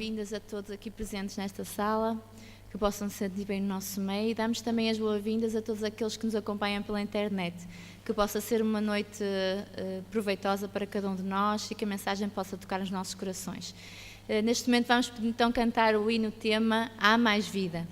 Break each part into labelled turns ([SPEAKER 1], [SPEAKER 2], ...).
[SPEAKER 1] boas-vindas a todos aqui presentes nesta sala, que possam se sentir bem no nosso meio, e damos também as boas-vindas a todos aqueles que nos acompanham pela internet, que possa ser uma noite proveitosa para cada um de nós e que a mensagem possa tocar nos nossos corações. Neste momento vamos então cantar o hino tema Há Mais Vida.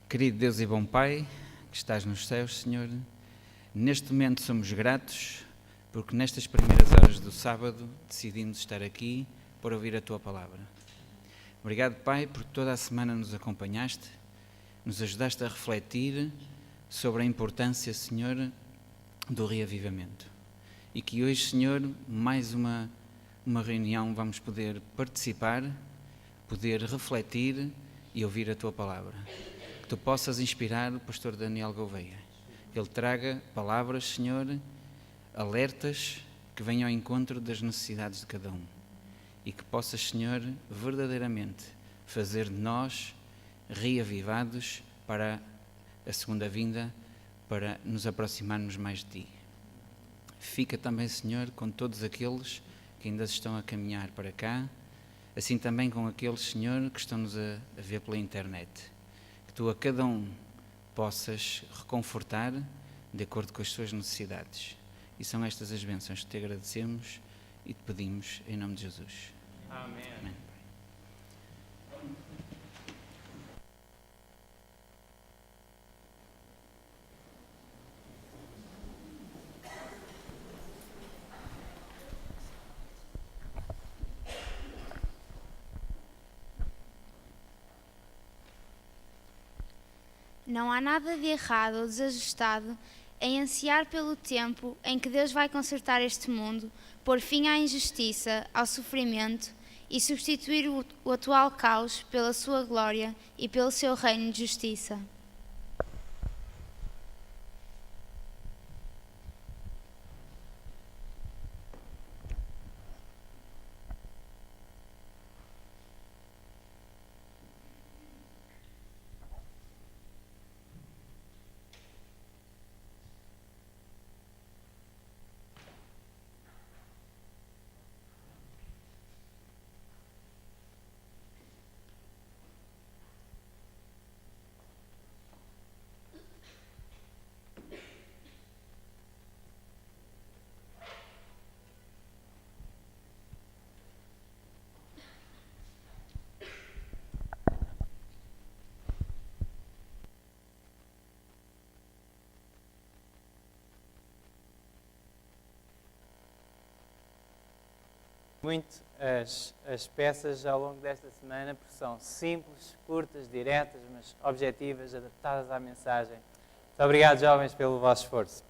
[SPEAKER 2] Querido Deus e bom Pai, que estás nos céus, Senhor, neste momento somos gratos porque nestas primeiras horas do sábado decidimos estar aqui para ouvir a Tua Palavra. Obrigado, Pai, porque toda a semana nos acompanhaste, nos ajudaste a refletir sobre a importância, Senhor, do reavivamento. E que hoje, Senhor, mais uma reunião vamos poder participar, poder refletir e ouvir a Tua Palavra. Tu possas inspirar o pastor Daniel Gouveia. Ele traga palavras, Senhor, alertas que venham ao encontro das necessidades de cada um. E que possas, Senhor, verdadeiramente fazer de nós reavivados para a segunda vinda, para nos aproximarmos mais de Ti. Fica também, Senhor, com todos aqueles que ainda estão a caminhar para cá, assim também com aqueles, Senhor, que estão-nos a ver pela internet. Que Tu a cada um possas reconfortar de acordo com as suas necessidades. E são estas as bênçãos que Te agradecemos e Te pedimos em nome de Jesus.
[SPEAKER 3] Amém.
[SPEAKER 2] Amém.
[SPEAKER 3] Não há nada de errado ou desajustado em ansiar pelo tempo em que Deus vai consertar este mundo, pôr fim à injustiça, ao sofrimento e substituir o atual caos pela sua glória e pelo seu reino de justiça.
[SPEAKER 4] Muito as peças ao longo desta semana, porque são simples, curtas, diretas, mas objetivas, adaptadas à mensagem. Muito obrigado, jovens, pelo vosso esforço.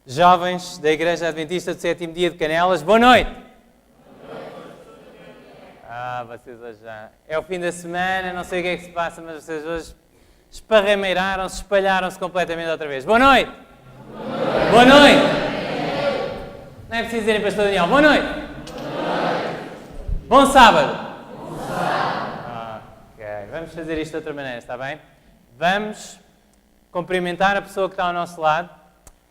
[SPEAKER 4] Jovens da Igreja Adventista do Sétimo Dia de Canelas, boa noite! Vocês hoje já... É o fim da semana, não sei o que é que se passa, mas vocês hoje esparrameiraram-se, espalharam-se completamente outra vez. Boa noite! Boa noite! Não é preciso dizerem, Pastor Daniel, boa noite! Bom sábado! Bom sábado! Ok, vamos fazer isto de outra maneira, está bem? Vamos cumprimentar a pessoa que está ao nosso lado.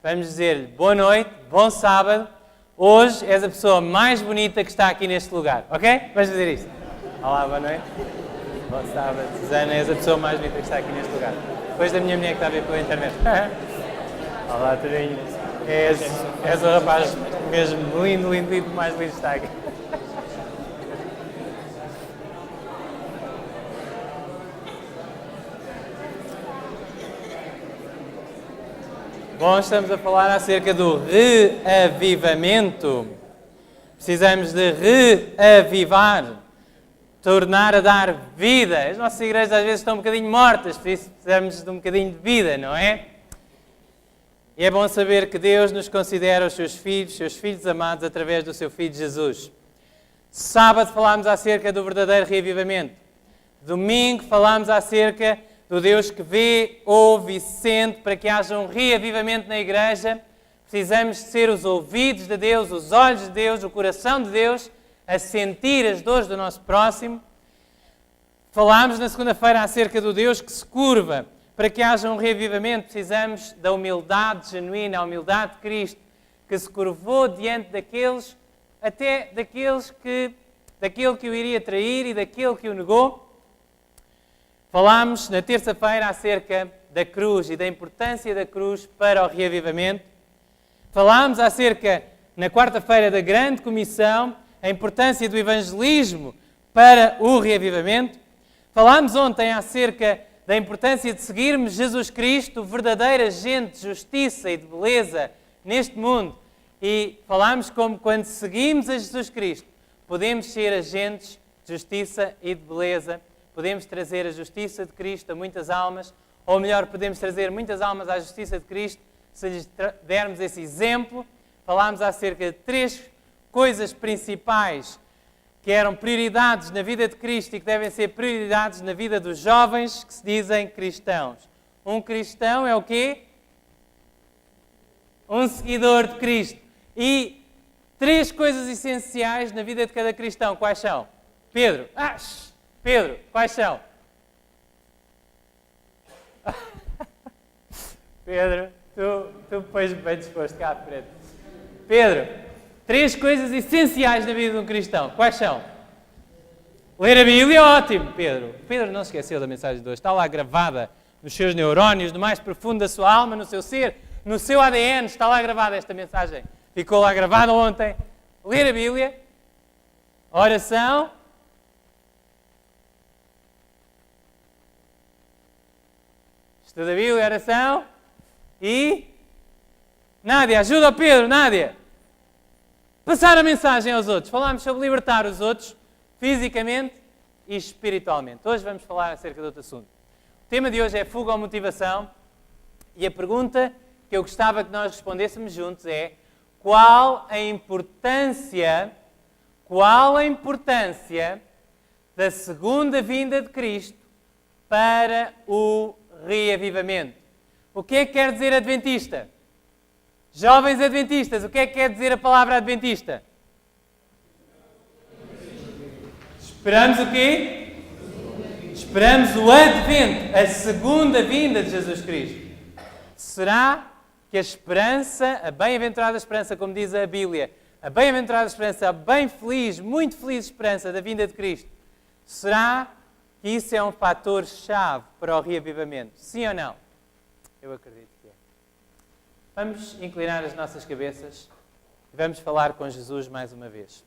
[SPEAKER 4] Vamos dizer-lhe boa noite, bom sábado. Hoje és a pessoa mais bonita que está aqui neste lugar, ok? Vamos fazer isto. Olá, boa noite. Bom sábado. Susana, és a pessoa mais bonita que está aqui neste lugar. Depois da minha mulher que está a ver pela internet. Olá, Turinho. És o rapaz mesmo lindo, lindo, lindo, mais lindo que está aqui. Bom, estamos a falar acerca do reavivamento. Precisamos de reavivar, tornar a dar vida. As nossas igrejas às vezes estão um bocadinho mortas, por isso precisamos de um bocadinho de vida, não é? E é bom saber que Deus nos considera os seus filhos amados, através do seu Filho Jesus. Sábado falámos acerca do verdadeiro reavivamento. Domingo falámos acerca do Deus que vê, ouve e sente, para que haja um reavivamento na igreja. Precisamos de ser os ouvidos de Deus, os olhos de Deus, o coração de Deus, a sentir as dores do nosso próximo. Falámos na segunda-feira acerca do Deus que se curva. Para que haja um reavivamento, precisamos da humildade genuína, a humildade de Cristo, que se curvou diante daqueles, até daquele que o iria trair e daquele que o negou. Falámos na terça-feira acerca da cruz e da importância da cruz para o reavivamento. Falámos acerca, na quarta-feira, da grande comissão, a importância do evangelismo para o reavivamento. Falámos ontem acerca da importância de seguirmos Jesus Cristo, o verdadeiro agente de justiça e de beleza neste mundo. E falámos como quando seguimos a Jesus Cristo, podemos ser agentes de justiça e de beleza. Podemos trazer a justiça de Cristo a muitas almas, ou melhor, podemos trazer muitas almas à justiça de Cristo se lhes dermos esse exemplo. Falámos acerca de 3 coisas principais que eram prioridades na vida de Cristo e que devem ser prioridades na vida dos jovens que se dizem cristãos. Um cristão é o quê? Um seguidor de Cristo. E 3 coisas essenciais na vida de cada cristão, quais são? Pedro, quais são? Pedro, tu pões-me bem disposto cá à frente. Pedro, 3 coisas essenciais na vida de um cristão. Quais são? Ler a Bíblia, ótimo, Pedro. Pedro não se esqueceu da mensagem de hoje. Está lá gravada nos seus neurónios, no mais profundo da sua alma, no seu ser, no seu ADN. Está lá gravada esta mensagem. Ficou lá gravada ontem. Ler a Bíblia, oração. Estuda a Bíblia, oração. E... Nádia, ajuda o Pedro, Nádia. Passar a mensagem aos outros. Falámos sobre libertar os outros, fisicamente e espiritualmente. Hoje vamos falar acerca de outro assunto. tema de hoje é fuga ou motivação. E a pergunta que eu gostava que nós respondêssemos juntos é: qual a importância da segunda vinda de Cristo para o reavivamento? O que é que quer dizer adventista? Jovens adventistas, o que é que quer dizer a palavra adventista? Esperamos o quê? Esperamos o advento, a segunda vinda de Jesus Cristo. Será que a esperança, a bem-aventurada esperança, como diz a Bíblia, a bem-aventurada esperança, a bem feliz, muito feliz esperança da vinda de Cristo, será que isso é um fator-chave para o reavivamento? Sim ou não? Eu acredito que é. Vamos inclinar as nossas cabeças e vamos falar com Jesus mais uma vez.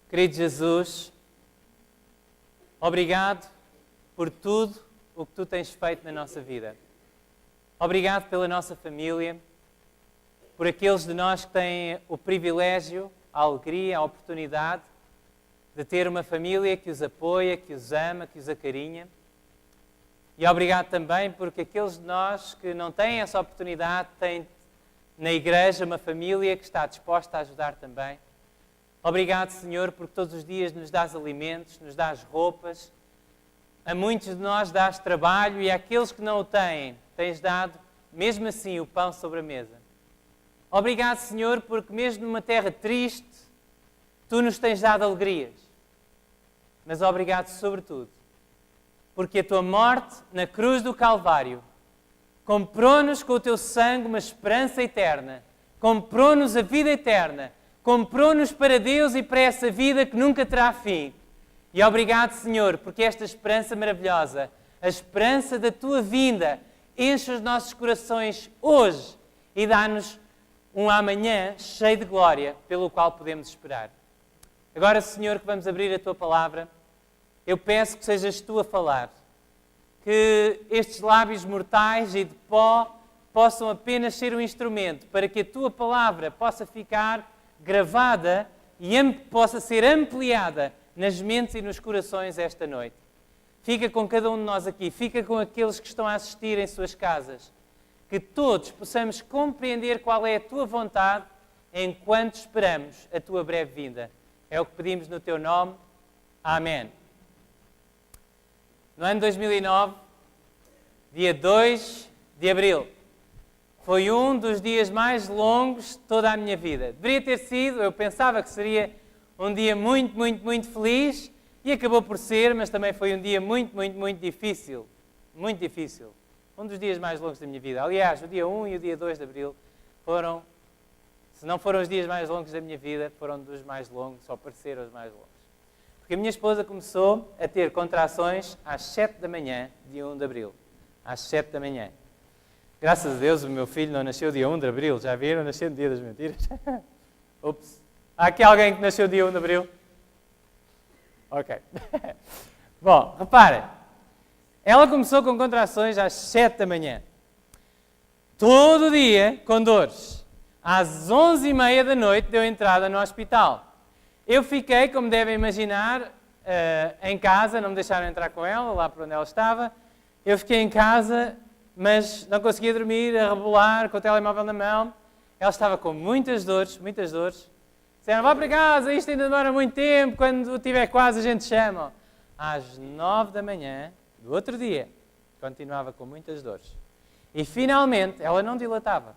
[SPEAKER 4] Querido Jesus, obrigado por tudo o que Tu tens feito na nossa vida. Obrigado pela nossa família, por aqueles de nós que têm o privilégio, a alegria, a oportunidade de ter uma família que os apoia, que os ama, que os acarinha. E obrigado também porque aqueles de nós que não têm essa oportunidade têm na igreja uma família que está disposta a ajudar também. Obrigado, Senhor, porque todos os dias nos dás alimentos, nos dás roupas. A muitos de nós dás trabalho e àqueles que não o têm, tens dado, mesmo assim, o pão sobre a mesa. Obrigado, Senhor, porque mesmo numa terra triste, Tu nos tens dado alegrias. Mas obrigado, sobretudo, porque a Tua morte na cruz do Calvário comprou-nos com o Teu sangue uma esperança eterna, comprou-nos a vida eterna, comprou-nos para Deus e para essa vida que nunca terá fim. E obrigado, Senhor, porque esta esperança maravilhosa, a esperança da Tua vinda, enche os nossos corações hoje e dá-nos um amanhã cheio de glória pelo qual podemos esperar. Agora, Senhor, que vamos abrir a Tua palavra, eu peço que sejas Tu a falar, que estes lábios mortais e de pó possam apenas ser um instrumento para que a Tua palavra possa ficar gravada e possa ser ampliada nas mentes e nos corações esta noite. Fica com cada um de nós aqui, fica com aqueles que estão a assistir em suas casas, que todos possamos compreender qual é a Tua vontade enquanto esperamos a Tua breve vinda. É o que pedimos no Teu nome. Amém. No ano 2009, dia 2 de abril, foi um dos dias mais longos de toda a minha vida. Deveria ter sido, eu pensava que seria um dia muito, muito, muito feliz e acabou por ser, mas também foi um dia muito, muito, muito difícil. Muito difícil. Um dos dias mais longos da minha vida. Aliás, o dia 1 e o dia 2 de abril foram, se não foram os dias mais longos da minha vida, foram dos mais longos, ou pareceram os mais longos. Porque a minha esposa começou a ter contrações às 7 da manhã, dia 1 de abril. Às 7 da manhã. Graças a Deus o meu filho não nasceu dia 1 de abril. Já viram? Nasceu no dia das mentiras. Ups. Há aqui alguém que nasceu dia 1 de abril? Ok. Bom, reparem. Ela começou com contrações às 7 da manhã. Todo dia com dores. Às 11h30 da noite deu entrada no hospital. Eu fiquei, como devem imaginar, em casa, não me deixaram entrar com ela, lá por onde ela estava. Eu fiquei em casa, mas não conseguia dormir, a rebolar, com o telemóvel na mão. Ela estava com muitas dores, muitas dores. Disseram, vá para casa, isto ainda demora muito tempo, quando tiver quase a gente chama. Às 9 da manhã, do outro dia, continuava com muitas dores. E finalmente, ela não dilatava.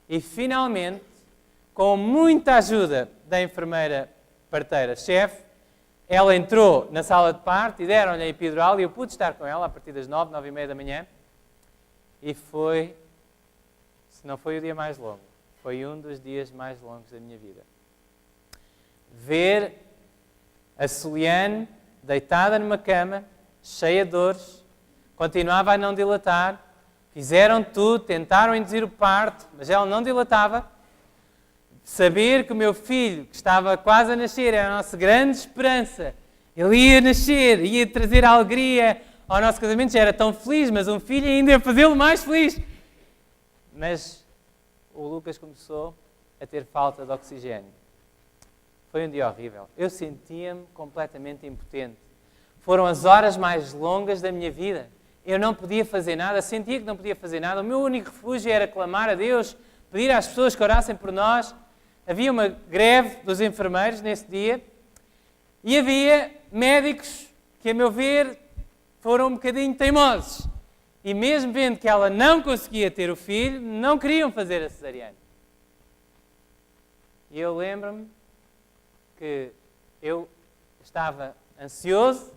[SPEAKER 4] E finalmente, com muita ajuda da enfermeira parteira-chefe, ela entrou na sala de parto e deram-lhe a epidural e eu pude estar com ela a partir das 9, 9h30 da manhã. E foi, se não foi o dia mais longo, foi um dos dias mais longos da minha vida. Ver a Soliane deitada numa cama, cheia de dores, continuava a não dilatar, fizeram tudo, tentaram induzir o parto, mas ela não dilatava. Saber que o meu filho, que estava quase a nascer, era a nossa grande esperança, ele ia nascer, ia trazer alegria ao nosso casamento, já era tão feliz, mas um filho ainda ia fazê-lo mais feliz. Mas o Lucas começou a ter falta de oxigênio. Foi um dia horrível. Eu sentia-me completamente impotente. foram as horas mais longas da minha vida. Eu não podia fazer nada, sentia que não podia fazer nada. O meu único refúgio era clamar a Deus, pedir às pessoas que orassem por nós. Havia uma greve dos enfermeiros nesse dia e havia médicos que, a meu ver, foram um bocadinho teimosos. E mesmo vendo que ela não conseguia ter o filho, não queriam fazer a cesariana. E eu lembro-me que eu estava ansioso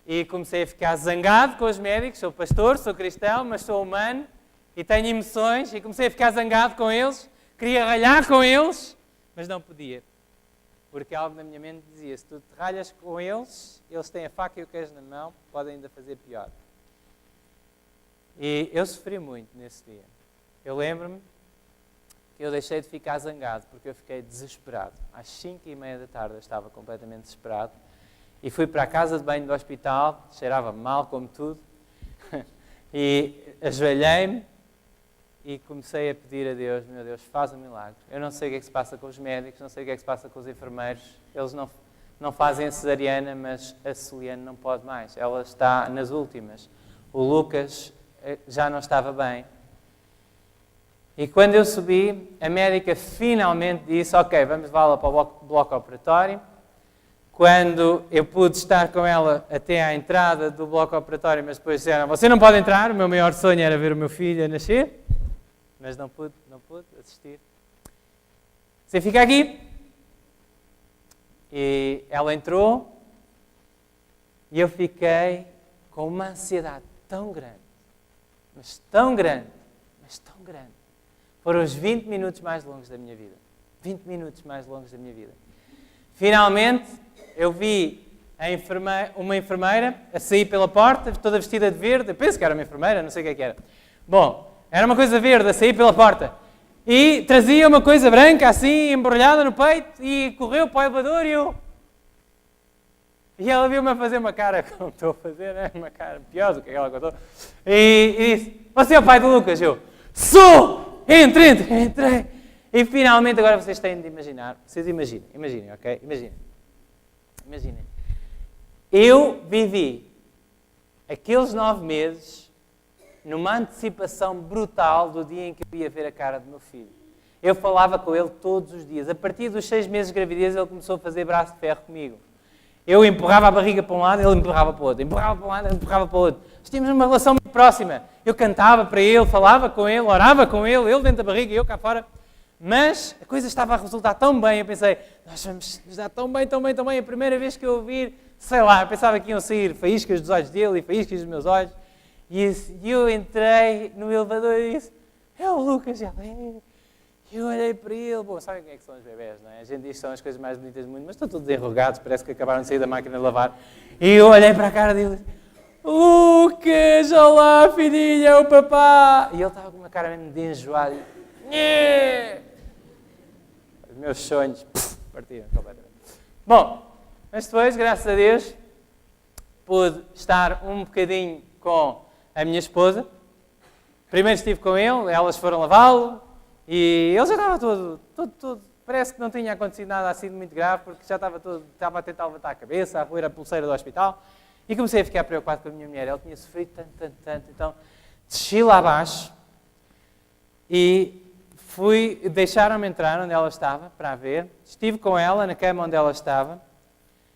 [SPEAKER 4] e comecei a ficar zangado com os médicos. Sou pastor, sou cristão, mas sou humano e tenho emoções. E comecei a ficar zangado com eles, queria ralhar com eles, mas não podia. Porque algo na minha mente dizia, se tu te ralhas com eles, eles têm a faca e o queijo na mão, podem ainda fazer pior. E eu sofri muito nesse dia. Eu lembro-me que eu deixei de ficar zangado, porque eu fiquei desesperado. Às 5h30 da tarde eu estava completamente desesperado. E fui para a casa de banho do hospital, cheirava mal como tudo. E ajoelhei-me e comecei a pedir a Deus, meu Deus, faz um milagre. Eu não sei o que é que se passa com os médicos, não sei o que é que se passa com os enfermeiros. Eles não fazem a cesariana, mas a Celiane não pode mais. Ela está nas últimas. O Lucas já não estava bem. E quando eu subi, a médica finalmente disse, ok, vamos levá-la para o bloco operatório. Quando eu pude estar com ela até à entrada do bloco operatório, mas depois disseram, você não pode entrar, o meu maior sonho era ver o meu filho a nascer, mas não pude assistir. Você fica aqui. E ela entrou e eu fiquei com uma ansiedade tão grande, mas tão grande, mas tão grande. Foram os 20 minutos mais longos da minha vida. 20 minutos mais longos da minha vida. Finalmente, eu vi uma enfermeira a sair pela porta, toda vestida de verde. Eu penso que era uma enfermeira, não sei o que é que era. Bom, era uma coisa verde a sair pela porta. E trazia uma coisa branca assim, embrulhada no peito, e correu para o elevador e ela viu-me a fazer uma cara, como estou a fazer, né? Uma cara pior do que ela contou. E disse, você é o pai do Lucas? Eu, sou! Entrei. E finalmente, agora vocês têm de imaginar. Vocês imaginem, ok? Imaginem. Eu vivi aqueles 9 meses numa antecipação brutal do dia em que eu ia ver a cara do meu filho. Eu falava com ele todos os dias. A partir dos 6 meses de gravidez, ele começou a fazer braço de ferro comigo. Eu empurrava a barriga para um lado, ele empurrava para o outro. Empurrava para um lado, ele empurrava para o outro. Nós tínhamos uma relação muito próxima. Eu cantava para ele, falava com ele, orava com ele dentro da barriga e eu cá fora. Mas a coisa estava a resultar tão bem, eu pensei, nós vamos nos dar tão bem. A primeira vez que eu ouvir, sei lá, eu pensava que iam sair faíscas dos olhos dele e faíscas dos meus olhos. E eu entrei no elevador e disse, é o Lucas, já vem. E eu olhei para ele, bom, sabem quem é que são os bebés, não é? A gente diz que são as coisas mais bonitas do mundo, mas estão todos enrugados, parece que acabaram de sair da máquina de lavar. E eu olhei para a cara dele, Lucas, olá filhinha, é o papá. E ele estava com uma cara mesmo de enjoado. Os meus sonhos partiram completamente. Bom, mas depois, graças a Deus, pude estar um bocadinho com a minha esposa. Primeiro estive com ele, elas foram lavá-lo e ele já estava todo, parece que não tinha acontecido nada assim muito grave, porque já estava a tentar levantar a cabeça, a roer a pulseira do hospital. E comecei a ficar preocupado com a minha mulher. Ela tinha sofrido tanto. Então, desci lá abaixo e deixaram-me entrar onde ela estava, para a ver. Estive com ela na cama onde ela estava.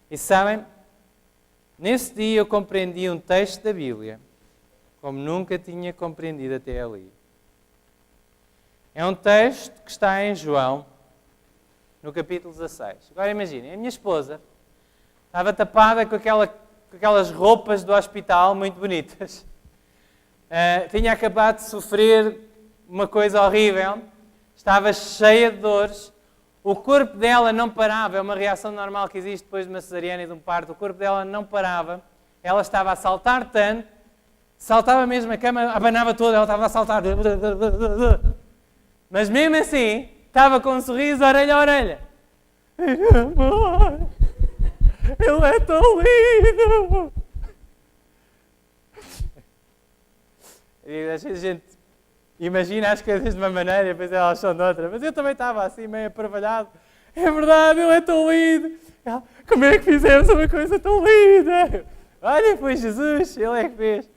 [SPEAKER 4] E sabem, nesse dia eu compreendi um texto da Bíblia, como nunca tinha compreendido até ali. É um texto que está em João, no capítulo 16. Agora imaginem, a minha esposa estava tapada com aquelas roupas do hospital muito bonitas. Tinha acabado de sofrer uma coisa horrível, estava cheia de dores, o corpo dela não parava, é uma reação normal que existe depois de uma cesariana e de um parto, o corpo dela não parava, ela estava a saltar tanto, saltava mesmo a cama, abanava toda, ela estava a saltar. Mas mesmo assim, estava com um sorriso orelha a orelha. Ele é tão lindo! E às vezes a gente imagina as coisas de uma maneira e depois elas são de outra. Mas eu também estava assim, meio aparvalhado. É verdade, ele é tão lindo! Como é que fizemos uma coisa tão linda? Olha, foi Jesus, Ele é que fez.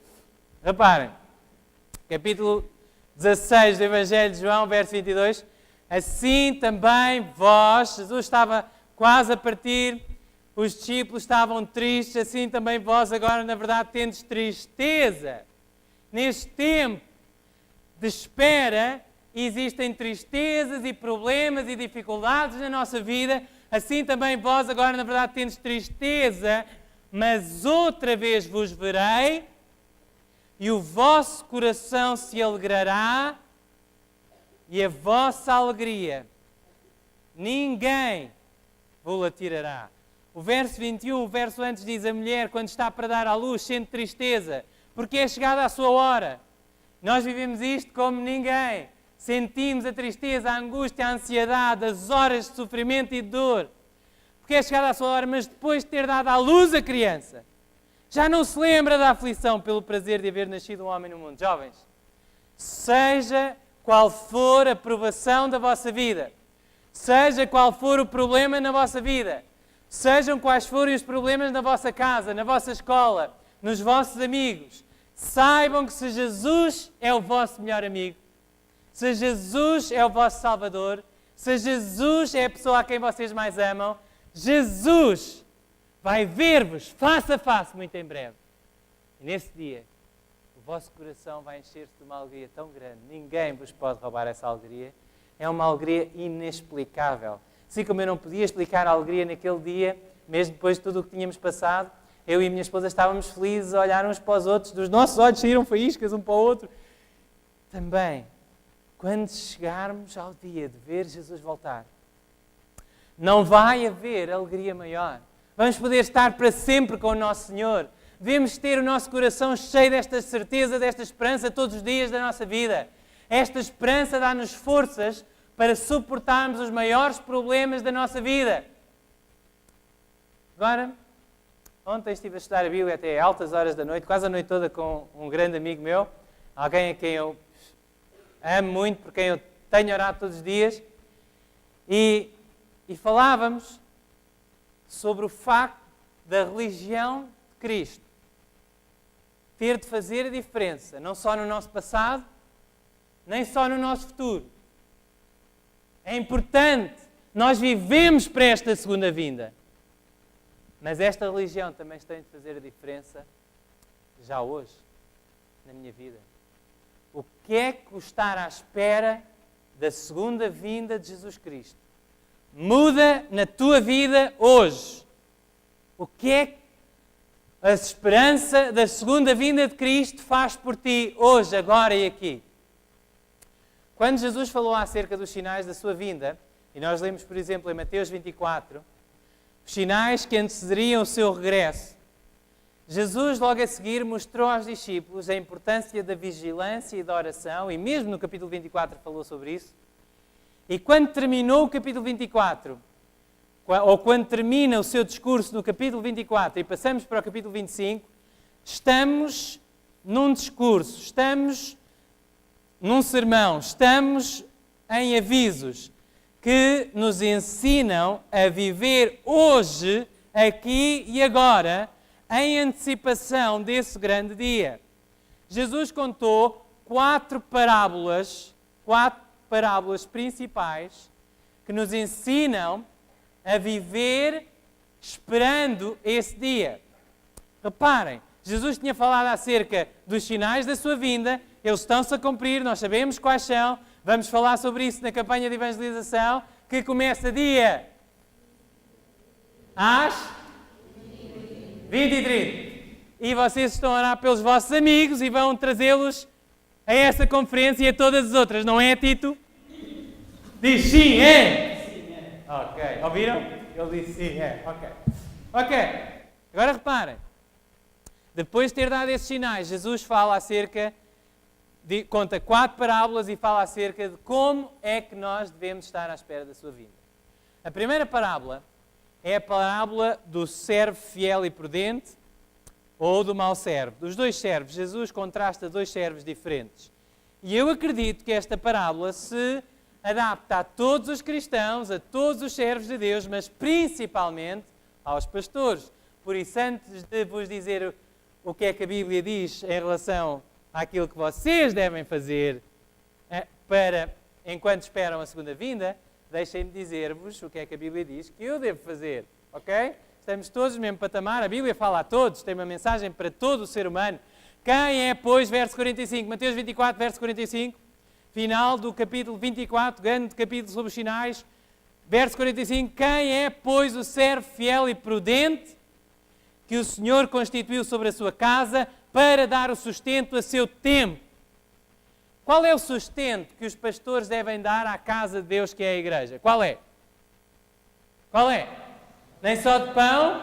[SPEAKER 4] Reparem, capítulo 16 do Evangelho de João, verso 22. Assim também vós, Jesus estava quase a partir, os discípulos estavam tristes, assim também vós agora, na verdade, tendes tristeza. Neste tempo de espera, existem tristezas e problemas e dificuldades na nossa vida. Assim também vós agora, na verdade, tendes tristeza, mas outra vez vos verei e o vosso coração se alegrará e a vossa alegria ninguém vos tirará. O verso 21, o verso antes diz, a mulher quando está para dar à luz sente tristeza, porque é chegada a sua hora. Nós vivemos isto como ninguém. Sentimos a tristeza, a angústia, a ansiedade, as horas de sofrimento e de dor. Porque é chegada a sua hora, mas depois de ter dado à luz a criança, já não se lembra da aflição pelo prazer de haver nascido um homem no mundo. Jovens, seja qual for a provação da vossa vida, seja qual for o problema na vossa vida, sejam quais forem os problemas na vossa casa, na vossa escola, nos vossos amigos, saibam que se Jesus é o vosso melhor amigo, se Jesus é o vosso Salvador, se Jesus é a pessoa a quem vocês mais amam, Jesus vai ver-vos face a face muito em breve. E nesse dia, o vosso coração vai encher-se de uma alegria tão grande. Ninguém vos pode roubar essa alegria. É uma alegria inexplicável. Assim como eu não podia explicar a alegria naquele dia, mesmo depois de tudo o que tínhamos passado, eu e a minha esposa estávamos felizes a olhar uns para os outros, dos nossos olhos saíram faíscas um para o outro. Também, quando chegarmos ao dia de ver Jesus voltar, não vai haver alegria maior. Vamos poder estar para sempre com o nosso Senhor. Devemos ter o nosso coração cheio desta certeza, desta esperança todos os dias da nossa vida. Esta esperança dá-nos forças para suportarmos os maiores problemas da nossa vida. Agora, ontem estive a estudar a Bíblia até altas horas da noite, quase a noite toda com um grande amigo meu, alguém a quem eu amo muito, por quem eu tenho orado todos os dias, e falávamos sobre o facto da religião de Cristo ter de fazer a diferença, não só no nosso passado, nem só no nosso futuro. É importante, nós vivemos para esta segunda vinda, mas esta religião também tem de fazer a diferença já hoje, na minha vida. O que é que o estar à espera da segunda vinda de Jesus Cristo muda na tua vida hoje? O que é que a esperança da segunda vinda de Cristo faz por ti hoje, agora e aqui? Quando Jesus falou acerca dos sinais da sua vinda, e nós lemos, por exemplo, em Mateus 24, os sinais que antecederiam o seu regresso, Jesus logo a seguir mostrou aos discípulos a importância da vigilância e da oração, e mesmo no capítulo 24 falou sobre isso. E quando terminou o capítulo 24, ou quando termina o seu discurso no capítulo 24 e passamos para o capítulo 25, estamos num discurso, estamos num sermão, estamos em avisos que nos ensinam a viver hoje, aqui e agora, em antecipação desse grande dia. Jesus contou quatro parábolas principais que nos ensinam a viver esperando esse dia. Reparem, Jesus tinha falado acerca dos sinais da sua vinda, eles estão-se a cumprir, nós sabemos quais são, vamos falar sobre isso na campanha de evangelização, que começa dia às 20h30. E vocês estão a orar pelos vossos amigos e vão trazê-los a essa conferência e a todas as outras, não é, Tito? Diz sim, é? Sim, é. Ok, ouviram? Ele disse sim, é. Ok. Agora reparem. Depois de ter dado esses sinais, Jesus fala conta 4 parábolas e fala acerca de como é que nós devemos estar à espera da sua vinda. A primeira parábola é a parábola do servo fiel e prudente ou do mau servo. Dos dois servos, Jesus contrasta dois servos diferentes. E eu acredito que esta parábola se adapta a todos os cristãos, a todos os servos de Deus, mas principalmente aos pastores. Por isso, antes de vos dizer o que é que a Bíblia diz em relação àquilo que vocês devem fazer enquanto esperam a segunda vinda, deixem-me dizer-vos o que é que a Bíblia diz que eu devo fazer, ok? Estamos todos no mesmo patamar, a Bíblia fala a todos, tem uma mensagem para todo o ser humano. Quem é, pois, verso 45, Mateus 24, verso 45, final do capítulo 24, grande capítulo sobre os sinais, verso 45, quem é, pois, o servo fiel e prudente que o Senhor constituiu sobre a sua casa para dar o sustento a seu tempo? Qual é o sustento que os pastores devem dar à casa de Deus, que é a igreja? Qual é? Qual é? Nem só de pão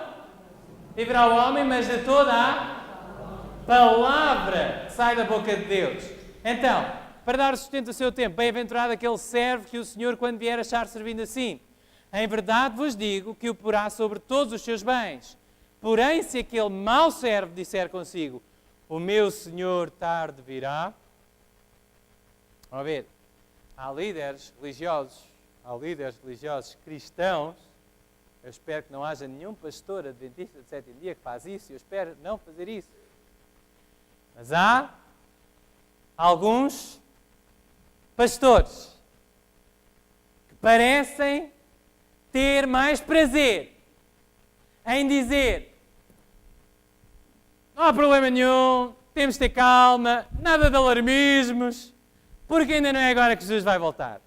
[SPEAKER 4] viverá o homem, mas de toda a palavra que sai da boca de Deus. Então, para dar o sustento ao seu tempo, bem-aventurado aquele servo que o Senhor, quando vier, achar servindo assim. Em verdade vos digo que o porá sobre todos os seus bens. Porém, se aquele mau servo disser consigo, o meu Senhor tarde virá. Vamos ver, há líderes religiosos cristãos. Eu espero que não haja nenhum pastor adventista de sétimo dia que faz isso. Eu espero não fazer isso. Mas há alguns pastores que parecem ter mais prazer em dizer: não há problema nenhum, temos de ter calma, nada de alarmismos, porque ainda não é agora que Jesus vai voltar.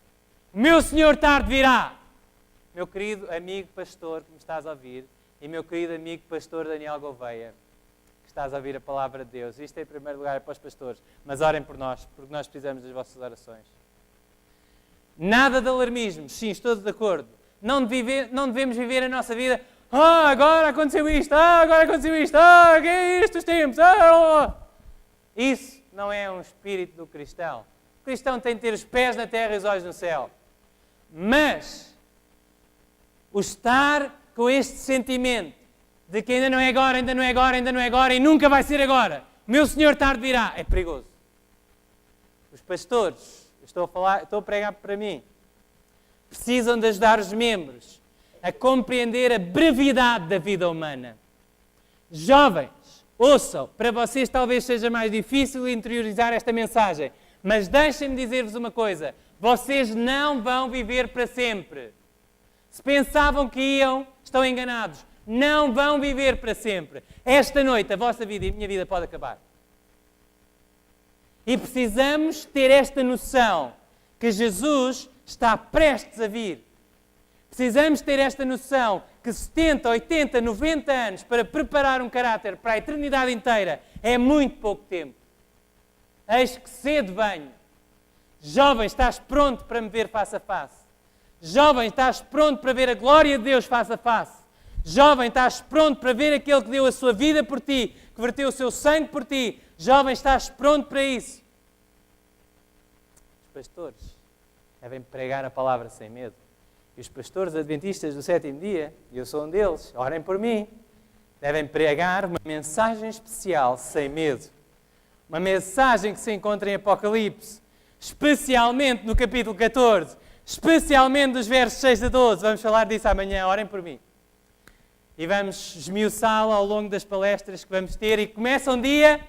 [SPEAKER 4] O meu Senhor tarde virá. Meu querido amigo pastor que me estás a ouvir, e meu querido amigo pastor Daniel Gouveia, que estás a ouvir a palavra de Deus, isto em primeiro lugar é para os pastores, mas orem por nós, porque nós precisamos das vossas orações. Nada de alarmismos, sim, estou de acordo. Não devemos viver a nossa vida, agora aconteceu isto, agora aconteceu isto, que é isto, os tempos, Isso não é um espírito do cristão. O cristão tem de ter os pés na terra e os olhos no céu. Mas o estar com este sentimento de que ainda não é agora, ainda não é agora, ainda não é agora e nunca vai ser agora, o meu Senhor tarde virá, é perigoso. Os pastores, estou a pregar para mim, precisam de ajudar os membros a compreender a brevidade da vida humana. Jovens, ouçam, para vocês talvez seja mais difícil interiorizar esta mensagem, mas deixem-me dizer-vos uma coisa, vocês não vão viver para sempre. Se pensavam que iam, estão enganados. Não vão viver para sempre. Esta noite a vossa vida e a minha vida pode acabar. E precisamos ter esta noção que Jesus está prestes a vir. Precisamos ter esta noção que 70, 80, 90 anos para preparar um caráter para a eternidade inteira é muito pouco tempo. Eis que cedo venho. Jovem, estás pronto para me ver face a face? Jovem, estás pronto para ver a glória de Deus face a face? Jovem, estás pronto para ver aquele que deu a sua vida por ti, que verteu o seu sangue por ti? Jovem, estás pronto para isso? Os pastores devem pregar a palavra sem medo. E os pastores adventistas do sétimo dia, e eu sou um deles, orem por mim, devem pregar uma mensagem especial sem medo. Uma mensagem que se encontra em Apocalipse, especialmente no capítulo 14, especialmente dos versos 6 a 12. Vamos falar disso amanhã, orem por mim. E vamos esmiuçá-lo ao longo das palestras que vamos ter. E começa um dia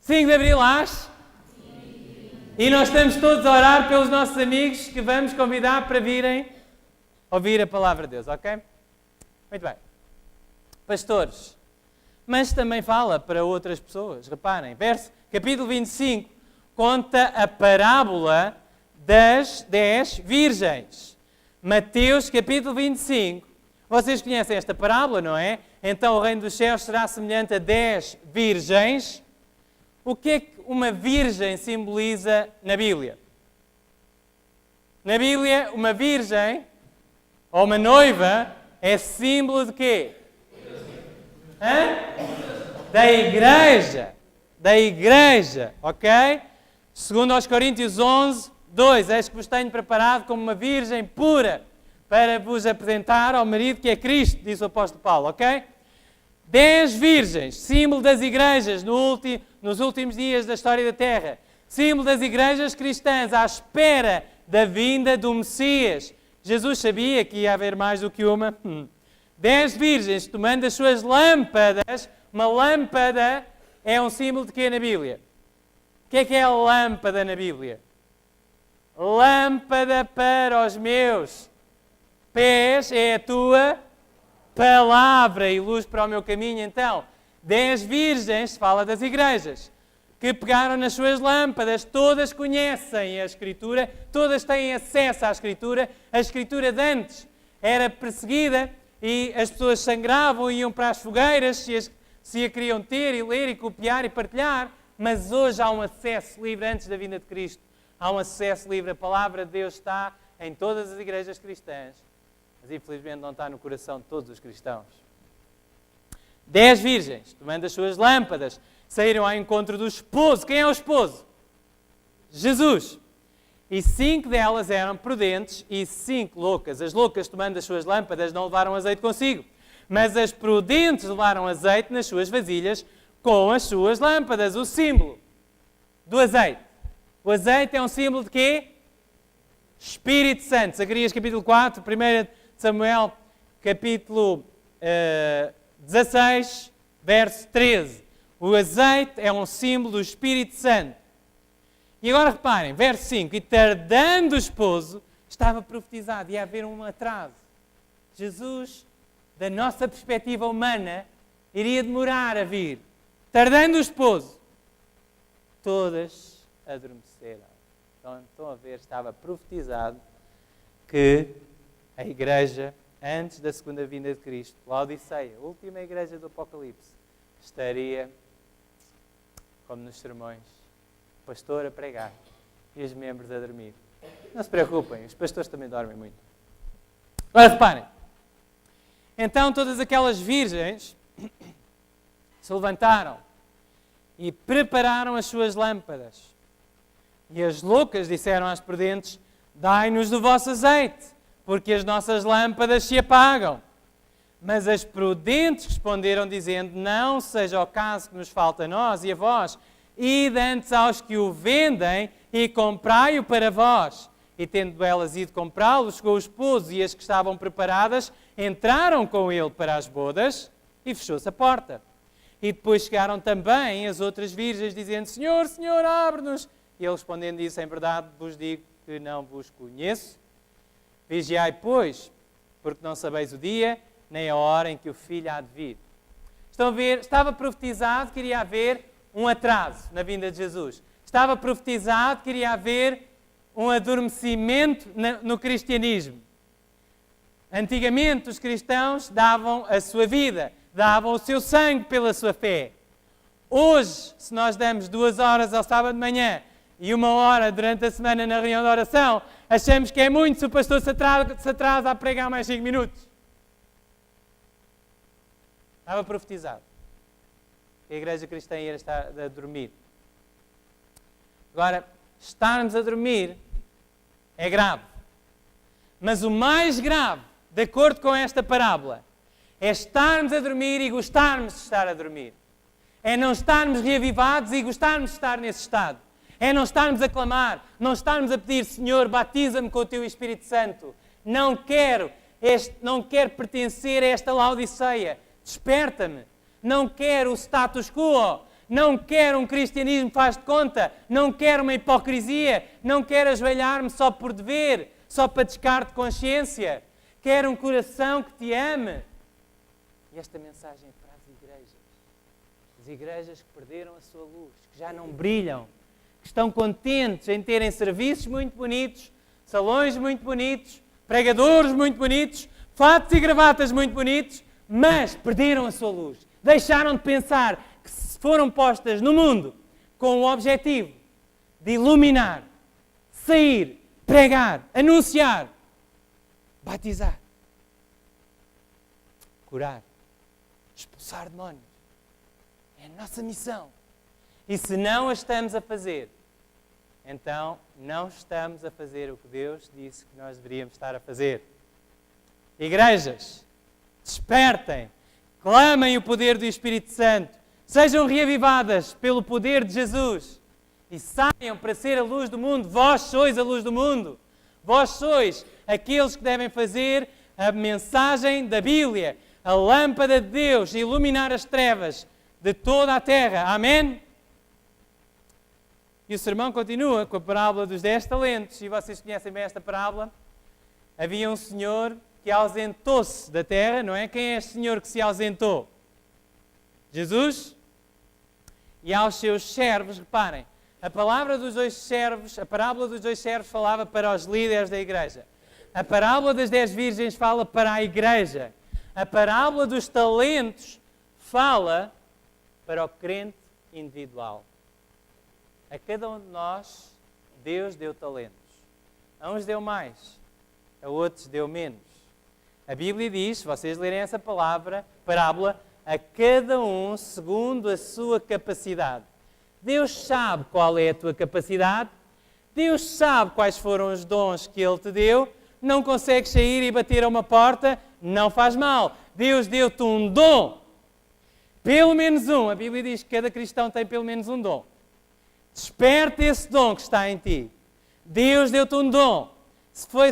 [SPEAKER 4] 5 de Abril às... E nós estamos todos a orar pelos nossos amigos que vamos convidar para virem ouvir a palavra de Deus, ok? Muito bem. Pastores. Mas também fala para outras pessoas. Reparem, capítulo 25 conta a parábola das 10 virgens. Mateus, capítulo 25. Vocês conhecem esta parábola, não é? Então o reino dos céus será semelhante a 10 virgens. O que é que uma virgem simboliza na Bíblia? Na Bíblia, uma virgem, ou uma noiva, é símbolo de quê? Da igreja. Da igreja, ok? Segundo aos Coríntios 11, 2, eis que vos tenho preparado como uma virgem pura para vos apresentar ao marido que é Cristo, diz o apóstolo Paulo, ok? 10 virgens, símbolo das igrejas nos últimos dias da história da Terra. Símbolo das igrejas cristãs à espera da vinda do Messias. Jesus sabia que ia haver mais do que uma, 10 virgens tomando as suas lâmpadas. Uma lâmpada é um símbolo de quê na Bíblia? O que é a lâmpada na Bíblia? Lâmpada para os meus pés é a tua palavra e luz para o meu caminho. Então, 10 virgens, fala das igrejas, que pegaram nas suas lâmpadas, todas conhecem a Escritura, todas têm acesso à Escritura. A Escritura de antes era perseguida e as pessoas sangravam e iam para as fogueiras se a queriam ter e ler e copiar e partilhar, mas hoje há um acesso livre antes da vinda de Cristo. Há um acesso livre, a palavra de Deus está em todas as igrejas cristãs, mas infelizmente não está no coração de todos os cristãos. 10 virgens, tomando as suas lâmpadas, saíram ao encontro do esposo. Quem é o esposo? Jesus. E 5 delas eram prudentes e 5 loucas. As loucas, tomando as suas lâmpadas, não levaram azeite consigo, mas as prudentes levaram azeite nas suas vasilhas com as suas lâmpadas. O símbolo do azeite. O azeite é um símbolo de quê? Espírito Santo. Zacarias capítulo 4, 1 Samuel capítulo 16, verso 13. O azeite é um símbolo do Espírito Santo. E agora reparem, verso 5. E tardando o esposo, estava profetizado, ia haver um atraso. Jesus, da nossa perspectiva humana, iria demorar a vir. Tardando o esposo, todas adormeceram. Então, estão a ver, estava profetizado que a igreja, antes da segunda vinda de Cristo, Laodiceia, a última igreja do Apocalipse, estaria, como nos sermões, o pastor a pregar e os membros a dormir. Não se preocupem, os pastores também dormem muito. Agora reparem, então todas aquelas virgens se levantaram e prepararam as suas lâmpadas. E as loucas disseram às prudentes: dai-nos do vosso azeite, porque as nossas lâmpadas se apagam. Mas as prudentes responderam dizendo: não seja o caso que nos falta a nós e a vós, ide antes aos que o vendem e comprai-o para vós. E tendo elas ido comprá-lo, chegou o esposo, e as que estavam preparadas entraram com ele para as bodas e fechou-se a porta. E depois chegaram também as outras virgens, dizendo: Senhor, Senhor, abre-nos. E ele respondendo disse: em verdade vos digo que não vos conheço. Vigiai, pois, porque não sabeis o dia nem a hora em que o Filho há de vir. Estão a ver? Estava profetizado que iria haver um atraso na vinda de Jesus. Estava profetizado que iria haver um adormecimento no cristianismo. Antigamente os cristãos davam a sua vida, davam o seu sangue pela sua fé. Hoje, se nós damos 2 horas ao sábado de manhã e 1 hora durante a semana na reunião de oração, achamos que é muito se o pastor se atrasa a pregar mais 5 minutos. Estava profetizado que a igreja cristã ia estar a dormir. Agora, estarmos a dormir é grave. Mas o mais grave, de acordo com esta parábola, é estarmos a dormir e gostarmos de estar a dormir. É não estarmos reavivados e gostarmos de estar nesse estado. É não estarmos a clamar, não estarmos a pedir: Senhor, batiza-me com o Teu Espírito Santo. Não quero pertencer a esta Laodiceia. Desperta-me. Não quero o status quo. Não quero um cristianismo que faz de conta. Não quero uma hipocrisia. Não quero ajoelhar-me só por dever, só para descarte de consciência. Quero um coração que te ame. E esta mensagem é para as igrejas. As igrejas que perderam a sua luz, que já não brilham, que estão contentes em terem serviços muito bonitos, salões muito bonitos, pregadores muito bonitos, fatos e gravatas muito bonitos, mas perderam a sua luz. Deixaram de pensar que foram postas no mundo com o objetivo de iluminar, sair, pregar, anunciar, batizar, curar, expulsar demónios. É a nossa missão. E se não a estamos a fazer, então não estamos a fazer o que Deus disse que nós deveríamos estar a fazer. Igrejas, despertem, clamem o poder do Espírito Santo, sejam reavivadas pelo poder de Jesus e saiam para ser a luz do mundo. Vós sois a luz do mundo. Vós sois aqueles que devem fazer a mensagem da Bíblia, a lâmpada de Deus a iluminar as trevas de toda a terra. Amém? E o sermão continua com a parábola dos 10 talentos. E vocês conhecem bem esta parábola? Havia um senhor que ausentou-se da terra, não é? Quem é este senhor que se ausentou? Jesus. E aos seus servos, reparem, a parábola dos dois servos falava para os líderes da igreja. A parábola das 10 virgens fala para a igreja. A parábola dos talentos fala para o crente individual. A cada um de nós, Deus deu talentos. A uns deu mais, a outros deu menos. A Bíblia diz, se vocês lerem essa parábola, a cada um segundo a sua capacidade. Deus sabe qual é a tua capacidade, Deus sabe quais foram os dons que Ele te deu. Não consegues sair e bater a uma porta, não faz mal. Deus deu-te um dom. Pelo menos um. A Bíblia diz que cada cristão tem pelo menos um dom. Desperta esse dom que está em ti. Deus deu-te um dom.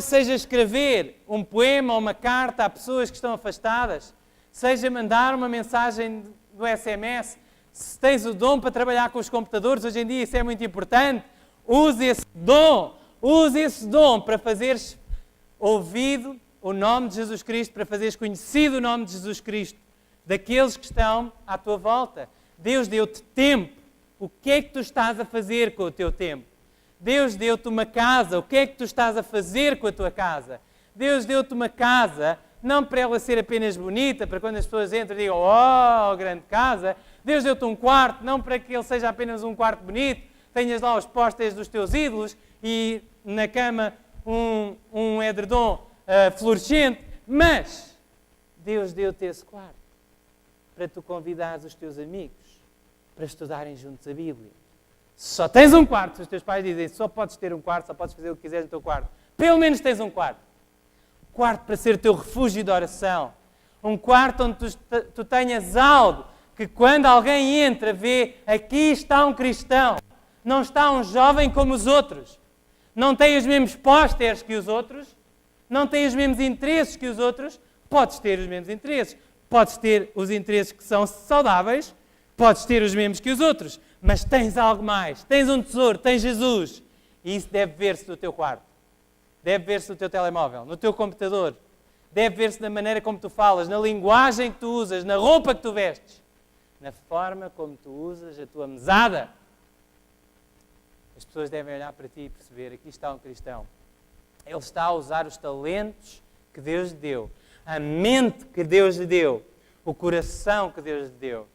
[SPEAKER 4] Seja escrever um poema ou uma carta a pessoas que estão afastadas, seja mandar uma mensagem no SMS, se tens o dom para trabalhar com os computadores, hoje em dia isso é muito importante, use esse dom para fazeres ouvido o nome de Jesus Cristo, para fazeres conhecido o nome de Jesus Cristo daqueles que estão à tua volta. Deus deu-te tempo. O que é que tu estás a fazer com o teu tempo? Deus deu-te uma casa. O que é que tu estás a fazer com a tua casa? Deus deu-te uma casa, não para ela ser apenas bonita, para quando as pessoas entram e digam, oh, grande casa. Deus deu-te um quarto, não para que ele seja apenas um quarto bonito, tenhas lá os pósteres dos teus ídolos e na cama um edredom fluorescente, mas Deus deu-te esse quarto para tu convidares os teus amigos para estudarem juntos a Bíblia. Se só tens um quarto, se os teus pais dizem só podes ter um quarto, só podes fazer o que quiseres no teu quarto, pelo menos tens um quarto. Quarto para ser o teu refúgio de oração. Um quarto onde tu tenhas algo que quando alguém entra, vê, aqui está um cristão. Não está um jovem como os outros. Não tem os mesmos pósteres que os outros. Não tem os mesmos interesses que os outros. Podes ter os mesmos interesses. Podes ter os interesses que são saudáveis. Podes ter os mesmos que os outros. Mas tens algo mais. Tens um tesouro. Tens Jesus. E isso deve ver-se no teu quarto. Deve ver-se no teu telemóvel. No teu computador. Deve ver-se na maneira como tu falas. Na linguagem que tu usas. Na roupa que tu vestes. Na forma como tu usas a tua mesada. As pessoas devem olhar para ti e perceber, aqui está um cristão. Ele está a usar os talentos que Deus lhe deu, a mente que Deus lhe deu, o coração que Deus lhe deu,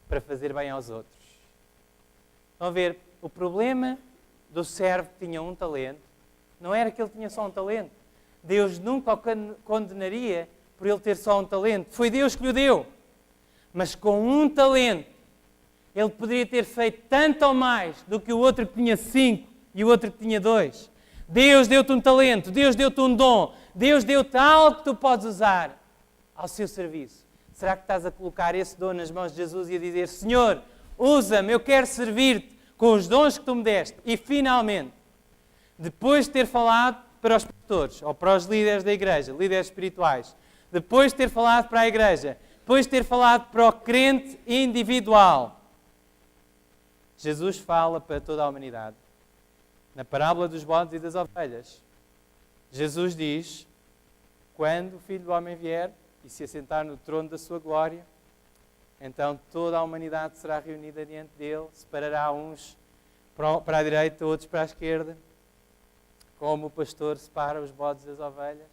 [SPEAKER 4] para fazer bem aos outros. Estão a ver? O problema do servo que tinha um talento, não era que ele tinha só um talento. Deus nunca o condenaria por ele ter só um talento. Foi Deus que lhe deu. Mas com um talento, ele poderia ter feito tanto ou mais do que o outro que tinha 5 e o outro que tinha 2. Deus deu-te um talento, Deus deu-te um dom, Deus deu-te algo que tu podes usar ao seu serviço. Será que estás a colocar esse dom nas mãos de Jesus e a dizer, Senhor, usa-me, eu quero servir-te com os dons que tu me deste? E finalmente, depois de ter falado para os pastores ou para os líderes da igreja, líderes espirituais, depois de ter falado para a igreja, depois de ter falado para o crente individual, Jesus fala para toda a humanidade. Na parábola dos bodes e das ovelhas, Jesus diz, quando o Filho do Homem vier e se assentar no trono da sua glória, então toda a humanidade será reunida diante dele, separará uns para a direita, outros para a esquerda, como o pastor separa os bodes das ovelhas,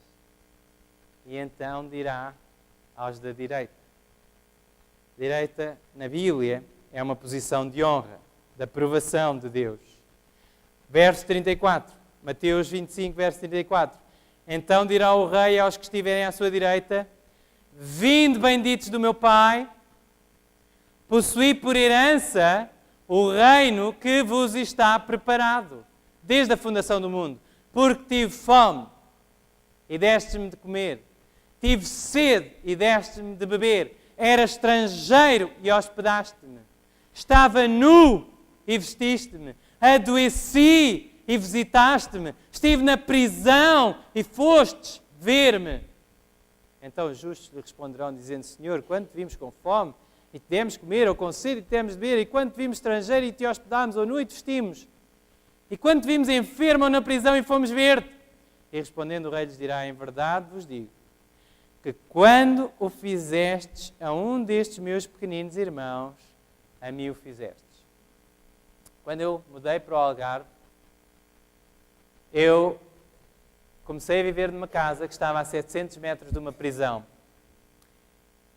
[SPEAKER 4] e então dirá aos da direita. Direita, na Bíblia, é uma posição de honra, da aprovação de Deus. Verso 34, Mateus 25, verso 34. Então dirá o rei aos que estiverem à sua direita, vinde benditos do meu Pai, possuí por herança o reino que vos está preparado, desde a fundação do mundo. Porque tive fome e deste-me de comer, tive sede e deste-me de beber, era estrangeiro e hospedaste-me, estava nu e vestiste-me, adoeci e visitaste-me, estive na prisão e fostes ver-me. Então os justos lhe responderão, dizendo: Senhor, quando te vimos com fome e te demos comer, ou com sede e te demos beber, e quando te vimos estrangeiro e te hospedámos, ou nu e te vestimos, e quando te vimos enfermo ou na prisão e fomos ver-te? E respondendo o rei lhes dirá: em verdade vos digo, que quando o fizestes a um destes meus pequeninos irmãos, a mim o fizestes. Quando eu mudei para o Algarve, eu comecei a viver numa casa que estava a 700 metros de uma prisão.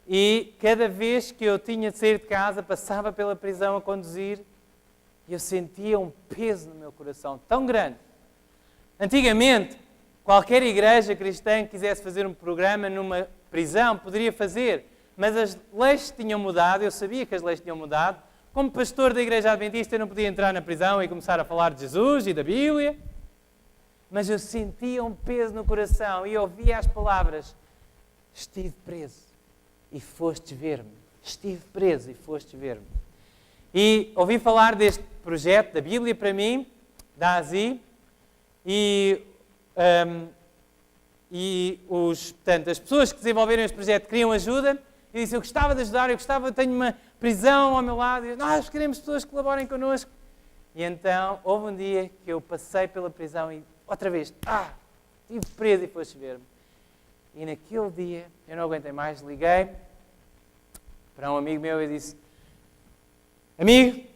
[SPEAKER 4] E cada vez que eu tinha de sair de casa, passava pela prisão a conduzir, e eu sentia um peso no meu coração tão grande. Antigamente, qualquer igreja cristã que quisesse fazer um programa numa prisão, poderia fazer, mas as leis tinham mudado, eu sabia que as leis tinham mudado. Como pastor da igreja adventista, eu não podia entrar na prisão e começar a falar de Jesus e da Bíblia, mas eu sentia um peso no coração e ouvia as palavras: estive preso e fostes ver-me. Estive preso e fostes ver-me. E ouvi falar deste projeto da Bíblia para mim, da ASI, e portanto, as pessoas que desenvolveram este projeto queriam ajuda. Eu disse: eu gostava de ajudar, tenho uma prisão ao meu lado, e nós queremos pessoas que colaborem connosco. E então, houve um dia que eu passei pela prisão e, outra vez, estive preso e foste ver-me. E naquele dia, eu não aguentei mais, liguei para um amigo meu e disse: amigo,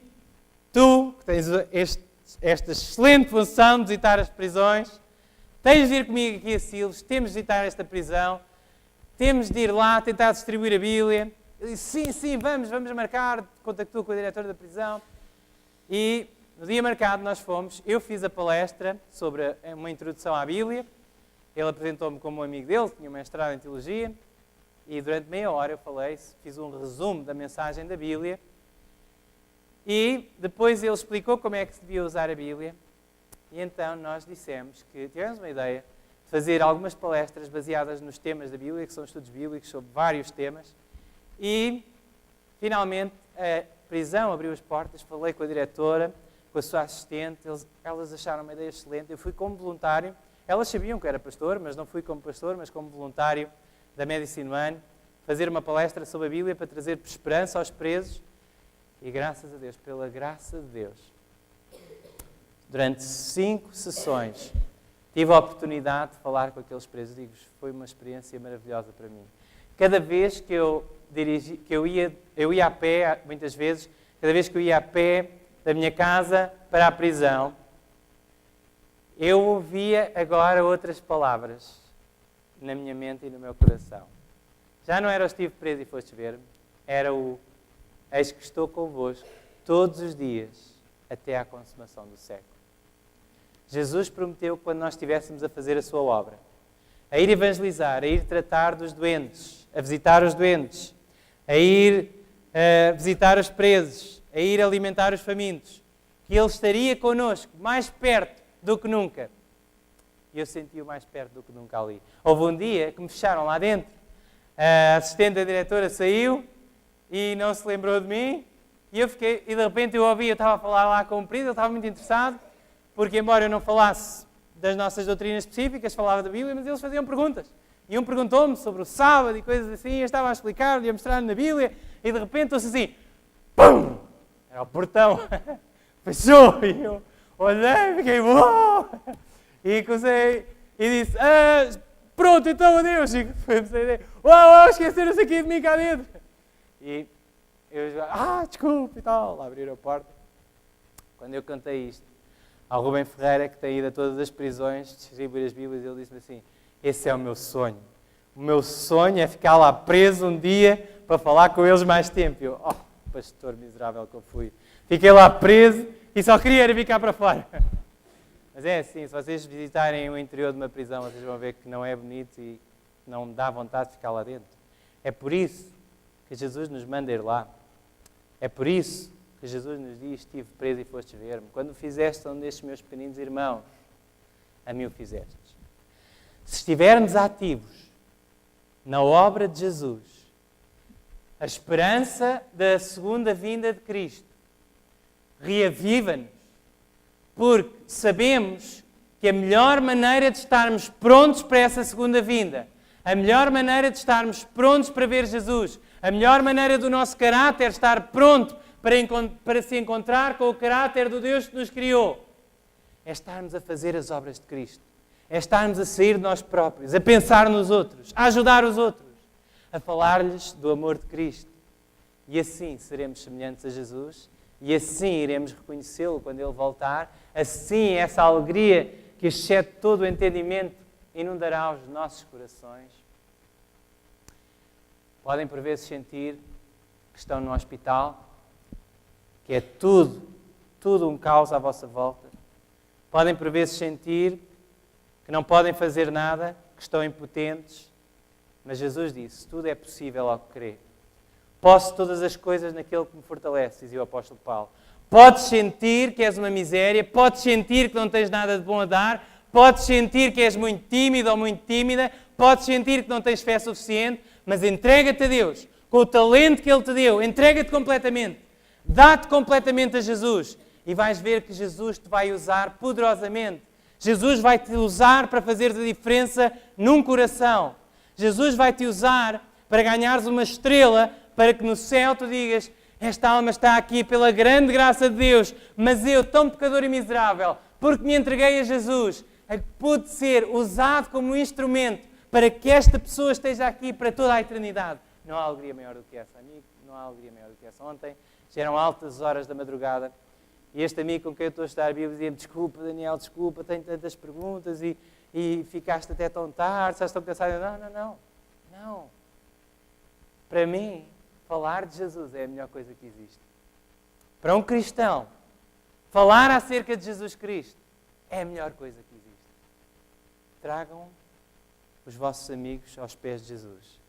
[SPEAKER 4] tu que tens esta excelente função de visitar as prisões, tens de ir comigo aqui a Silves, temos de visitar esta prisão, temos de ir lá tentar distribuir a Bíblia. Eu disse: sim, vamos marcar. Contactou com o diretor da prisão. E no dia marcado nós fomos. Eu fiz a palestra sobre uma introdução à Bíblia. Ele apresentou-me como um amigo dele, tinha um mestrado em teologia. E durante meia hora eu fiz um resumo da mensagem da Bíblia. E depois ele explicou como é que se devia usar a Bíblia. E então nós tivemos uma ideia de fazer algumas palestras baseadas nos temas da Bíblia, que são estudos bíblicos sobre vários temas. E, finalmente, a prisão abriu as portas, falei com a diretora, com a sua assistente, elas acharam uma ideia excelente. Eu fui como voluntário, elas sabiam que eu era pastor, mas não fui como pastor, mas como voluntário da Medicine One, fazer uma palestra sobre a Bíblia para trazer esperança aos presos. E graças a Deus, pela graça de Deus, durante 5 sessões, tive a oportunidade de falar com aqueles presos. Digo-vos, foi uma experiência maravilhosa para mim. Cada vez que eu ia a pé, muitas vezes, cada vez que eu ia a pé da minha casa para a prisão, eu ouvia agora outras palavras na minha mente e no meu coração. Já não era o estive preso e foste ver-me, era o eis que estou convosco todos os dias até à consumação do século. Jesus prometeu que quando nós estivéssemos a fazer a sua obra, a ir evangelizar, a ir tratar dos doentes, a visitar os doentes, a ir visitar os presos, a ir alimentar os famintos, que Ele estaria connosco mais perto do que nunca. E eu senti-o mais perto do que nunca ali. Houve um dia que me fecharam lá dentro, a assistente da diretora saiu e não se lembrou de mim, e de repente eu estava a falar lá com o preso, ele estava muito interessado, porque embora eu não falasse das nossas doutrinas específicas, falava da Bíblia, mas eles faziam perguntas. E um perguntou-me sobre o sábado e coisas assim, eu estava a explicar-lhe, a mostrar-lhe na Bíblia, e de repente ouço assim, pum! Era o portão, fechou, e eu olhei, fiquei, uau! E comecei, e disse, pronto, então adeus, e comecei a dizer, uau, esqueceram-se aqui de mim cá dentro. E eu, desculpe e tal, lá abriram a porta. Quando eu cantei isto ao Rubem Ferreira, que tem ido a todas as prisões, distribuir as Bíblias, ele disse-me assim, esse é o meu sonho. O meu sonho é ficar lá preso um dia para falar com eles mais tempo. Eu, pastor miserável que eu fui. Fiquei lá preso e só queria ir ficar para fora. Mas é assim, se vocês visitarem o interior de uma prisão, vocês vão ver que não é bonito e não dá vontade de ficar lá dentro. É por isso que Jesus nos manda ir lá. É por isso que Jesus nos diz, estive preso e foste ver-me. Quando fizeste um destes meus pequeninos irmãos, a mim o fizeste. Se estivermos ativos na obra de Jesus, a esperança da segunda vinda de Cristo reaviva-nos, porque sabemos que a melhor maneira de estarmos prontos para essa segunda vinda, A melhor maneira de estarmos prontos para ver Jesus, a melhor maneira do nosso caráter estar pronto para se encontrar com o caráter do Deus que nos criou, é estarmos a fazer as obras de Cristo. É estarmos a sair de nós próprios, a pensar nos outros, a ajudar os outros, a falar-lhes do amor de Cristo. E assim seremos semelhantes a Jesus e assim iremos reconhecê-lo quando Ele voltar. Assim essa alegria que excede todo o entendimento inundará os nossos corações. Podem por vezes sentir que estão no hospital, que é tudo um caos à vossa volta. Podem por vezes sentir que não podem fazer nada, que estão impotentes. Mas Jesus disse, tudo é possível ao que crer. Posso todas as coisas naquele que me fortalece, dizia o apóstolo Paulo. Podes sentir que és uma miséria, podes sentir que não tens nada de bom a dar, podes sentir que és muito tímido ou muito tímida, podes sentir que não tens fé suficiente, mas entrega-te a Deus, com o talento que Ele te deu, entrega-te completamente, dá-te completamente a Jesus e vais ver que Jesus te vai usar poderosamente. Jesus vai te usar para fazeres a diferença num coração. Jesus vai te usar para ganhares uma estrela, para que no céu tu digas, esta alma está aqui pela grande graça de Deus, mas eu, tão pecador e miserável, porque me entreguei a Jesus, pude ser usado como instrumento para que esta pessoa esteja aqui para toda a eternidade. Não há alegria maior do que essa, amigo. Não há alegria maior do que essa. Ontem já eram altas horas da madrugada e este amigo com quem eu estou a estudar a Bíblia dizia-me, desculpa Daniel, desculpa, tenho tantas perguntas e ficaste até tão tarde, estás tão cansado. Não. Para mim, falar de Jesus é a melhor coisa que existe. Para um cristão, falar acerca de Jesus Cristo é a melhor coisa que existe. Tragam os vossos amigos aos pés de Jesus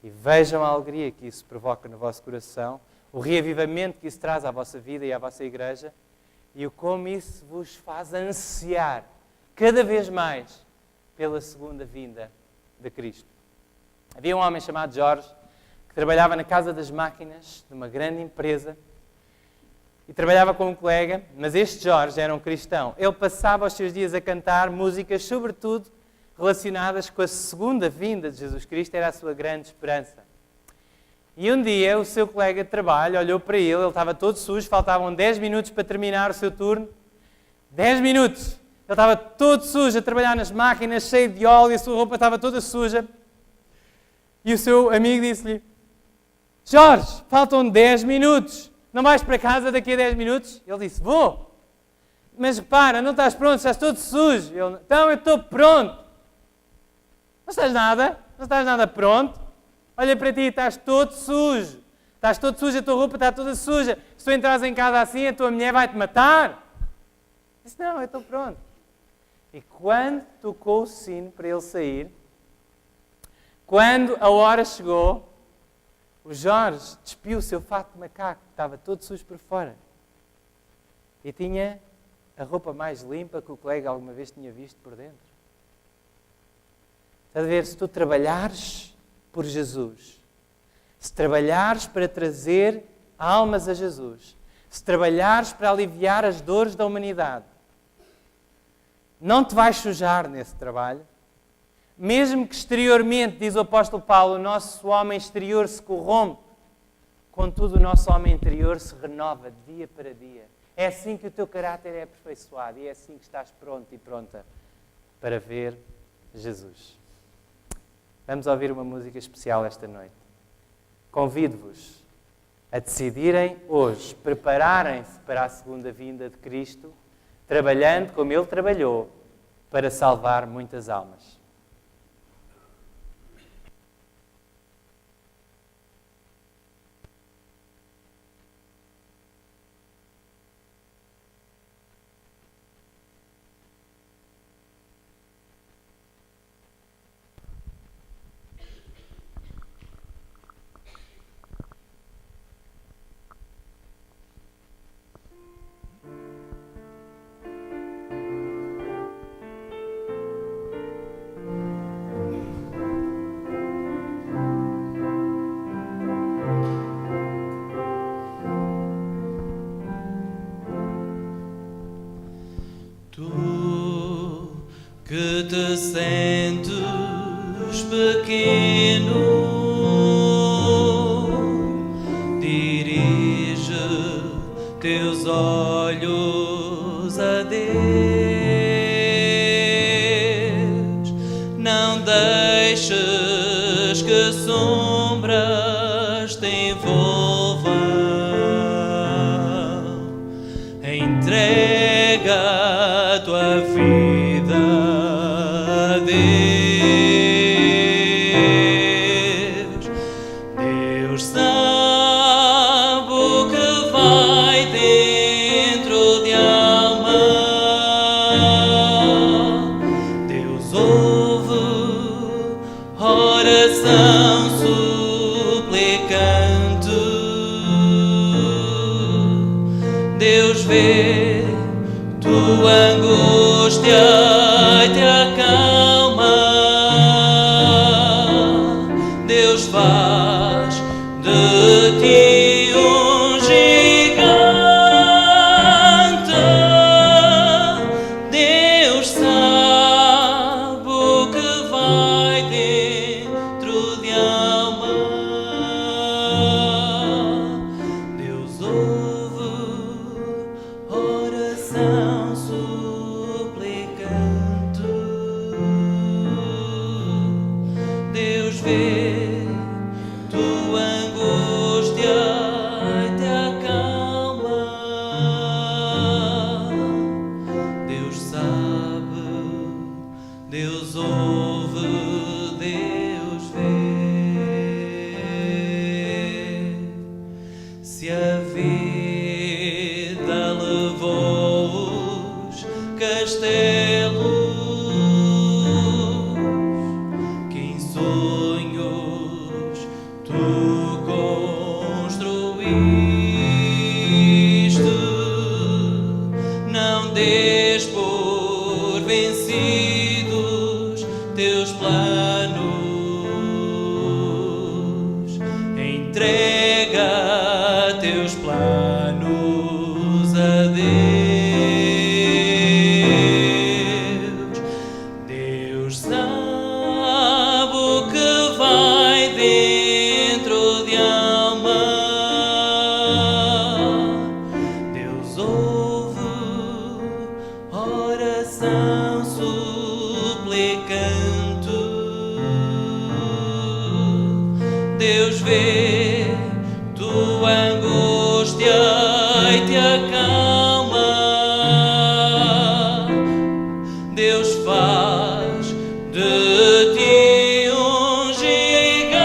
[SPEAKER 4] e vejam a alegria que isso provoca no vosso coração, o reavivamento que isso traz à vossa vida e à vossa igreja e o como isso vos faz ansiar cada vez mais pela segunda vinda de Cristo. Havia um homem chamado Jorge que trabalhava na casa das máquinas de uma grande empresa e trabalhava com um colega, mas este Jorge era um cristão. Ele passava os seus dias a cantar músicas, sobretudo relacionadas com a segunda vinda de Jesus Cristo, era a sua grande esperança. E um dia o seu colega de trabalho olhou para ele estava todo sujo, faltavam 10 minutos para terminar o seu turno. 10 minutos! Ele estava todo sujo a trabalhar nas máquinas, cheio de óleo, a sua roupa estava toda suja. E o seu amigo disse-lhe, Jorge, faltam 10 minutos, não vais para casa daqui a 10 minutos? Ele disse, vou. Mas repara, não estás pronto, estás todo sujo. Ele, então eu estou pronto. Não estás nada pronto. Olha para ti, estás todo sujo. Estás todo sujo, a tua roupa está toda suja. Se tu entras em casa assim, a tua mulher vai-te matar. Ele disse, não, eu estou pronto. E quando tocou o sino para ele sair, quando a hora chegou, o Jorge despiu o seu fato de macaco, que estava todo sujo por fora. E tinha a roupa mais limpa que o colega alguma vez tinha visto por dentro. Estás a ver, se tu trabalhares por Jesus, se trabalhares para trazer almas a Jesus, se trabalhares para aliviar as dores da humanidade, não te vais sujar nesse trabalho, mesmo que exteriormente, diz o apóstolo Paulo, o nosso homem exterior se corrompe, contudo o nosso homem interior se renova dia para dia. É assim que o teu caráter é aperfeiçoado e é assim que estás pronto e pronta para ver Jesus. Vamos ouvir uma música especial esta noite. Convido-vos a decidirem hoje, prepararem-se para a segunda vinda de Cristo, trabalhando como Ele trabalhou para salvar muitas almas.
[SPEAKER 5] Que te sentes pequeno dirige teus olhos a Deus, não deixes que sombras te envolvam, entrega a tua vida a Deus. Deus sabe o que vai dentro de alma, Deus ouve oração suplicante, Deus vê tua angústia e te acalma, Deus faz de ti um gigante, Deus sabe o que vai dentro de alma, Deus ouve oração suplicante, Deus vê tua angústia e te acalma, Deus sabe, Deus ouve, Deus vê. Se a vida levou-os castelos que em sonhos tu construíste, não des por vencidos teus planos, entrega teus planos a Deus. Deus sabe o que vai dentro de alma, Deus ouve oração suplicante, Deus vê tua angústia e te acalma, Deus faz de ti um gigante,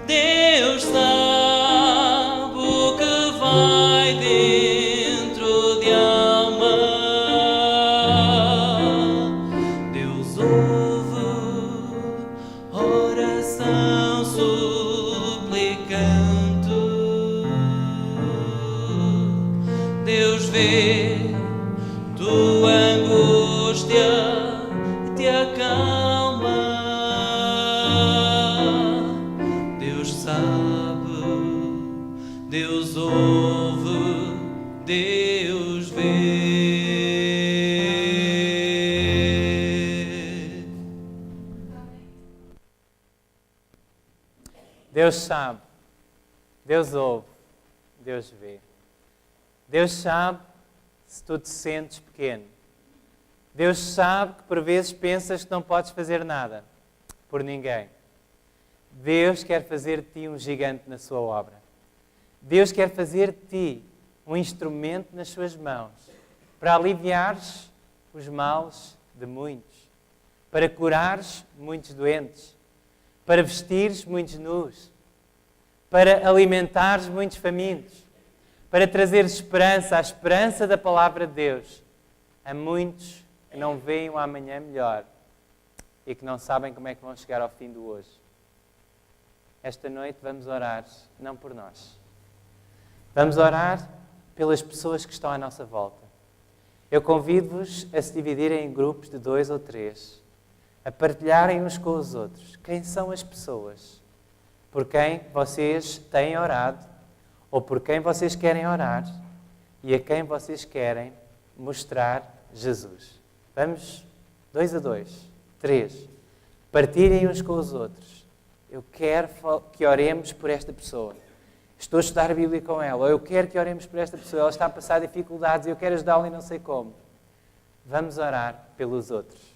[SPEAKER 5] Deus sabe o que vai dentro de alma, Deus ouve oração suplicante, Deus vê tua angústia e te acalma, Deus sabe, Deus ouve, Deus vê.
[SPEAKER 4] Deus sabe, Deus ouve, Deus vê. Deus sabe se tu te sentes pequeno. Deus sabe que por vezes pensas que não podes fazer nada por ninguém. Deus quer fazer de ti um gigante na sua obra. Deus quer fazer de ti um instrumento nas suas mãos para aliviares os males de muitos, para curares muitos doentes, para vestires muitos nus, para alimentares muitos famintos, para trazer esperança, a esperança da palavra de Deus a muitos que não veem um amanhã melhor e que não sabem como é que vão chegar ao fim do hoje. Esta noite vamos orar, não por nós. Vamos orar pelas pessoas que estão à nossa volta. Eu convido-vos a se dividirem em grupos de 2 ou 3, a partilharem uns com os outros. Quem são as pessoas por quem vocês têm orado ou por quem vocês querem orar e a quem vocês querem mostrar Jesus? Vamos 2 a 2, 3. Partilhem uns com os outros. eu quero que oremos por esta pessoa. Estou a estudar a Bíblia com ela, ou eu quero que oremos por esta pessoa, ela está a passar dificuldades e eu quero ajudá-la e não sei como. Vamos orar pelos outros.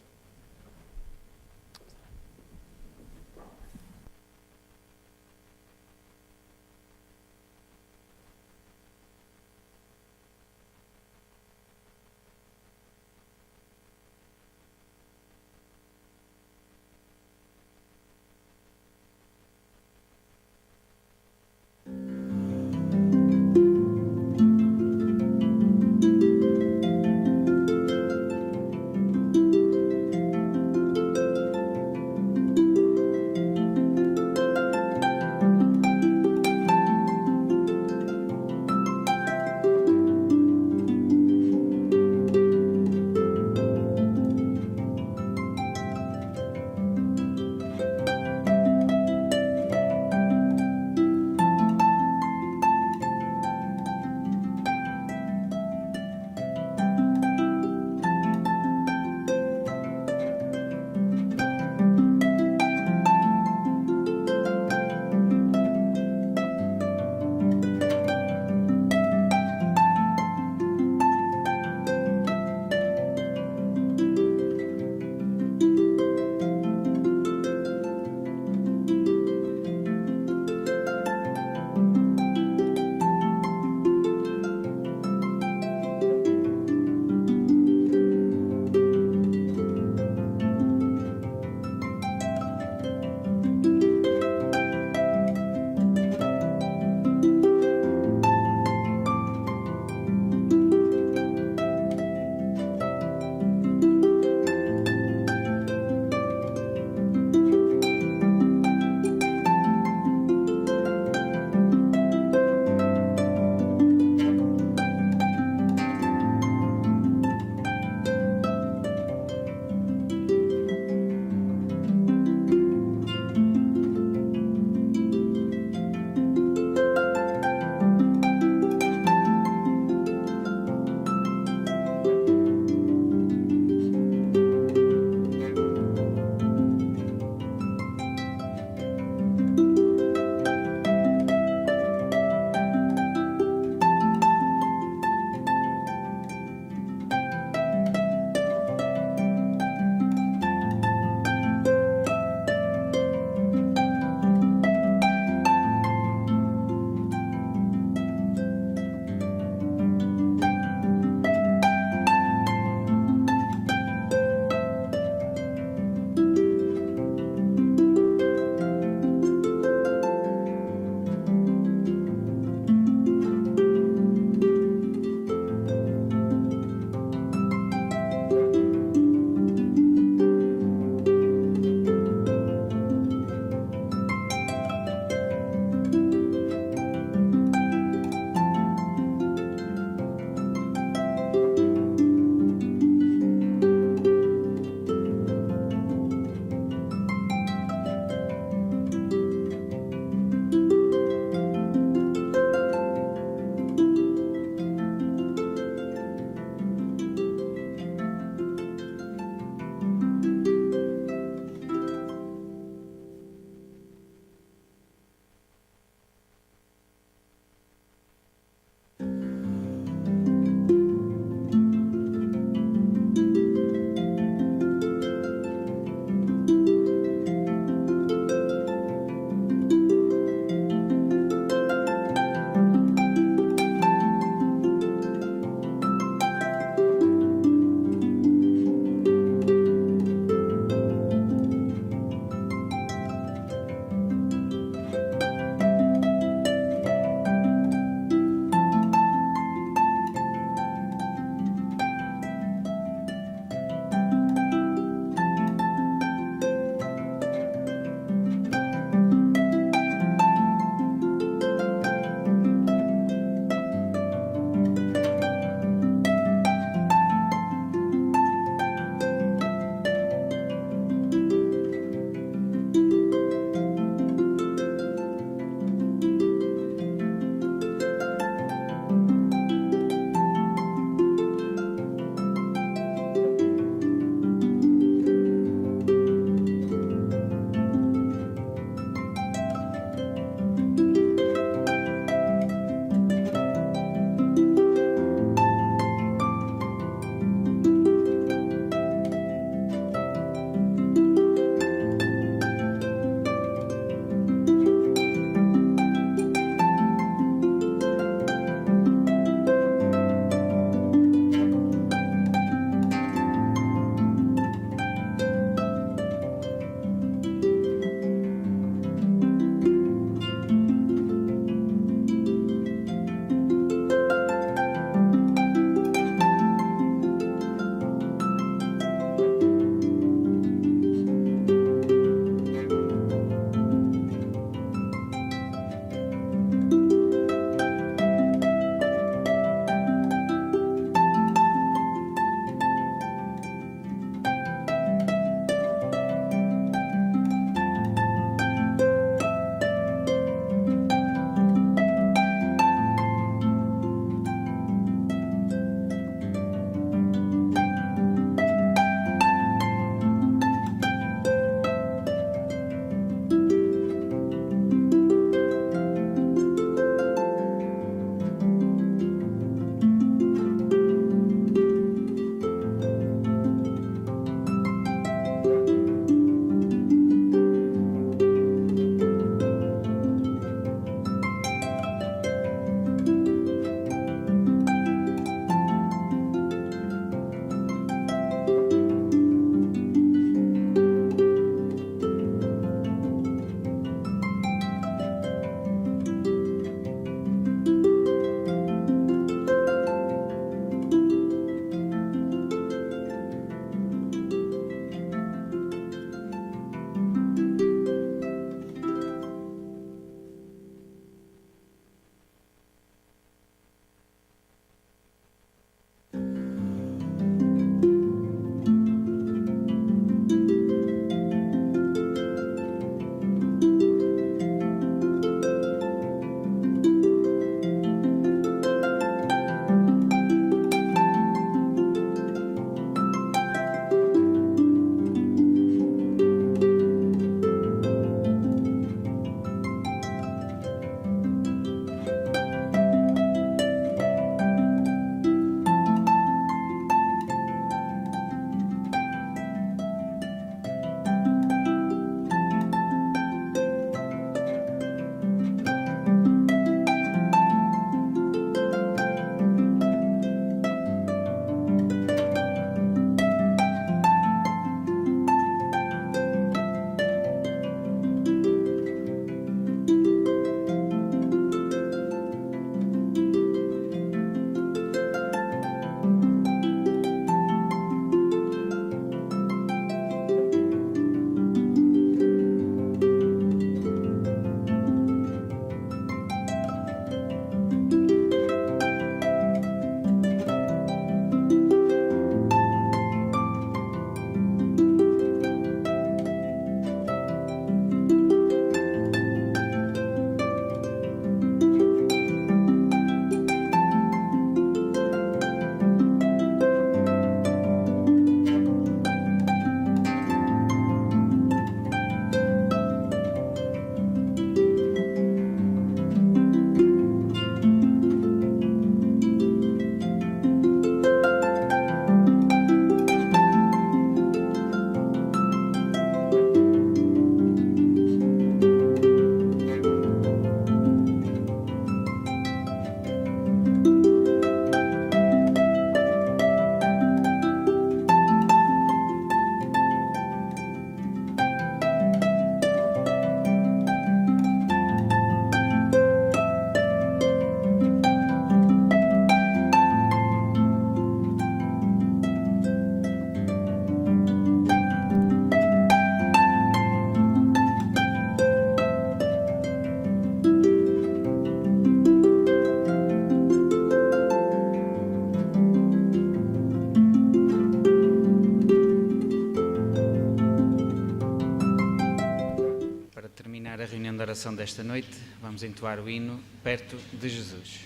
[SPEAKER 2] oração desta noite, vamos entoar o hino Perto de Jesus.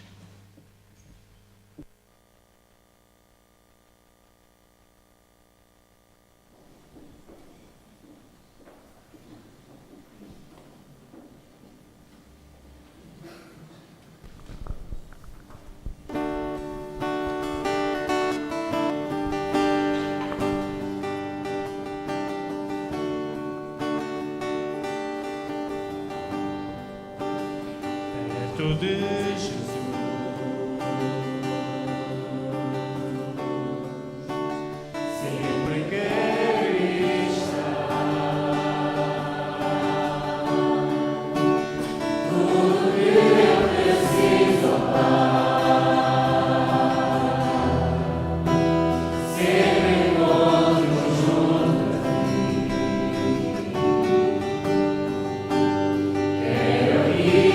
[SPEAKER 6] Perto de Jesus, sempre quero estar. Tudo que eu preciso, sempre encontro junto a ti. Quero aqui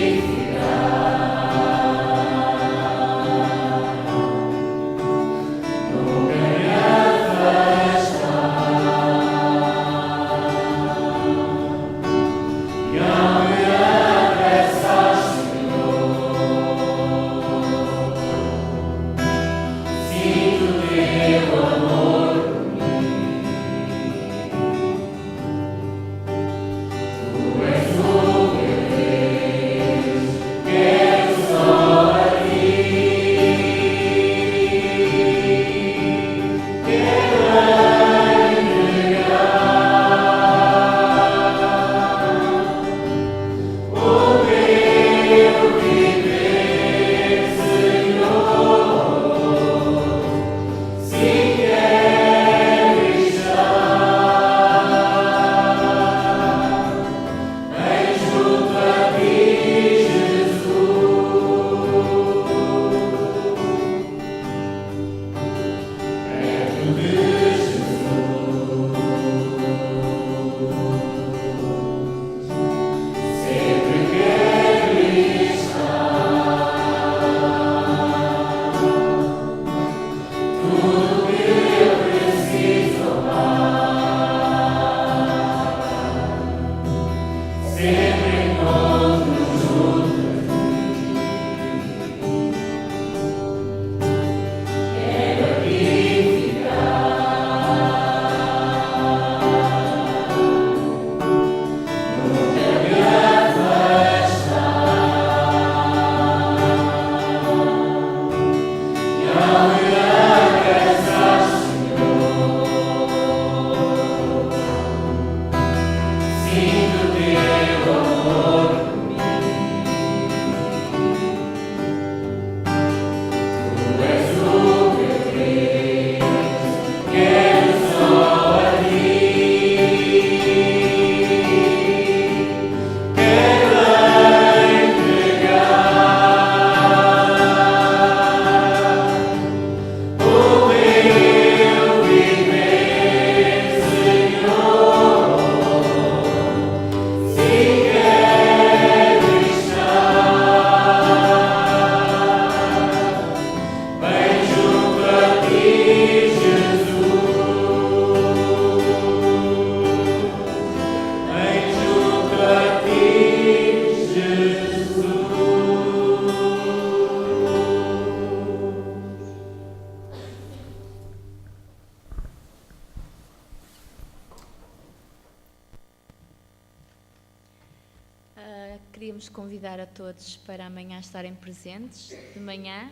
[SPEAKER 1] Queríamos convidar a todos para amanhã estarem presentes, de manhã.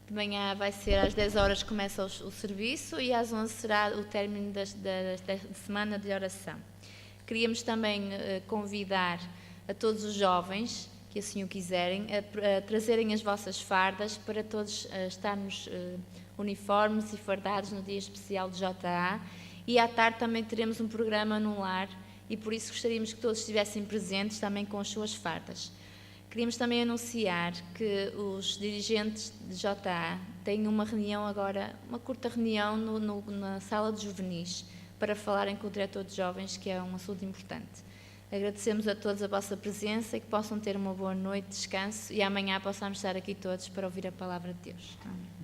[SPEAKER 1] De manhã vai ser às 10 horas começa o serviço e às 11 será o término da semana de oração. Queríamos também convidar a todos os jovens, que assim o quiserem, a trazerem as vossas fardas para todos estarmos uniformes e fardados no dia especial de JA. E à tarde também teremos um programa no lar e por isso gostaríamos que todos estivessem presentes também com as suas fardas. Queríamos também anunciar que os dirigentes de JA têm uma reunião agora, uma curta reunião na sala de juvenis, para falarem com o diretor de jovens, que é um assunto importante. Agradecemos a todos a vossa presença e que possam ter uma boa noite de descanso e amanhã possamos estar aqui todos para ouvir a palavra de Deus. Amém.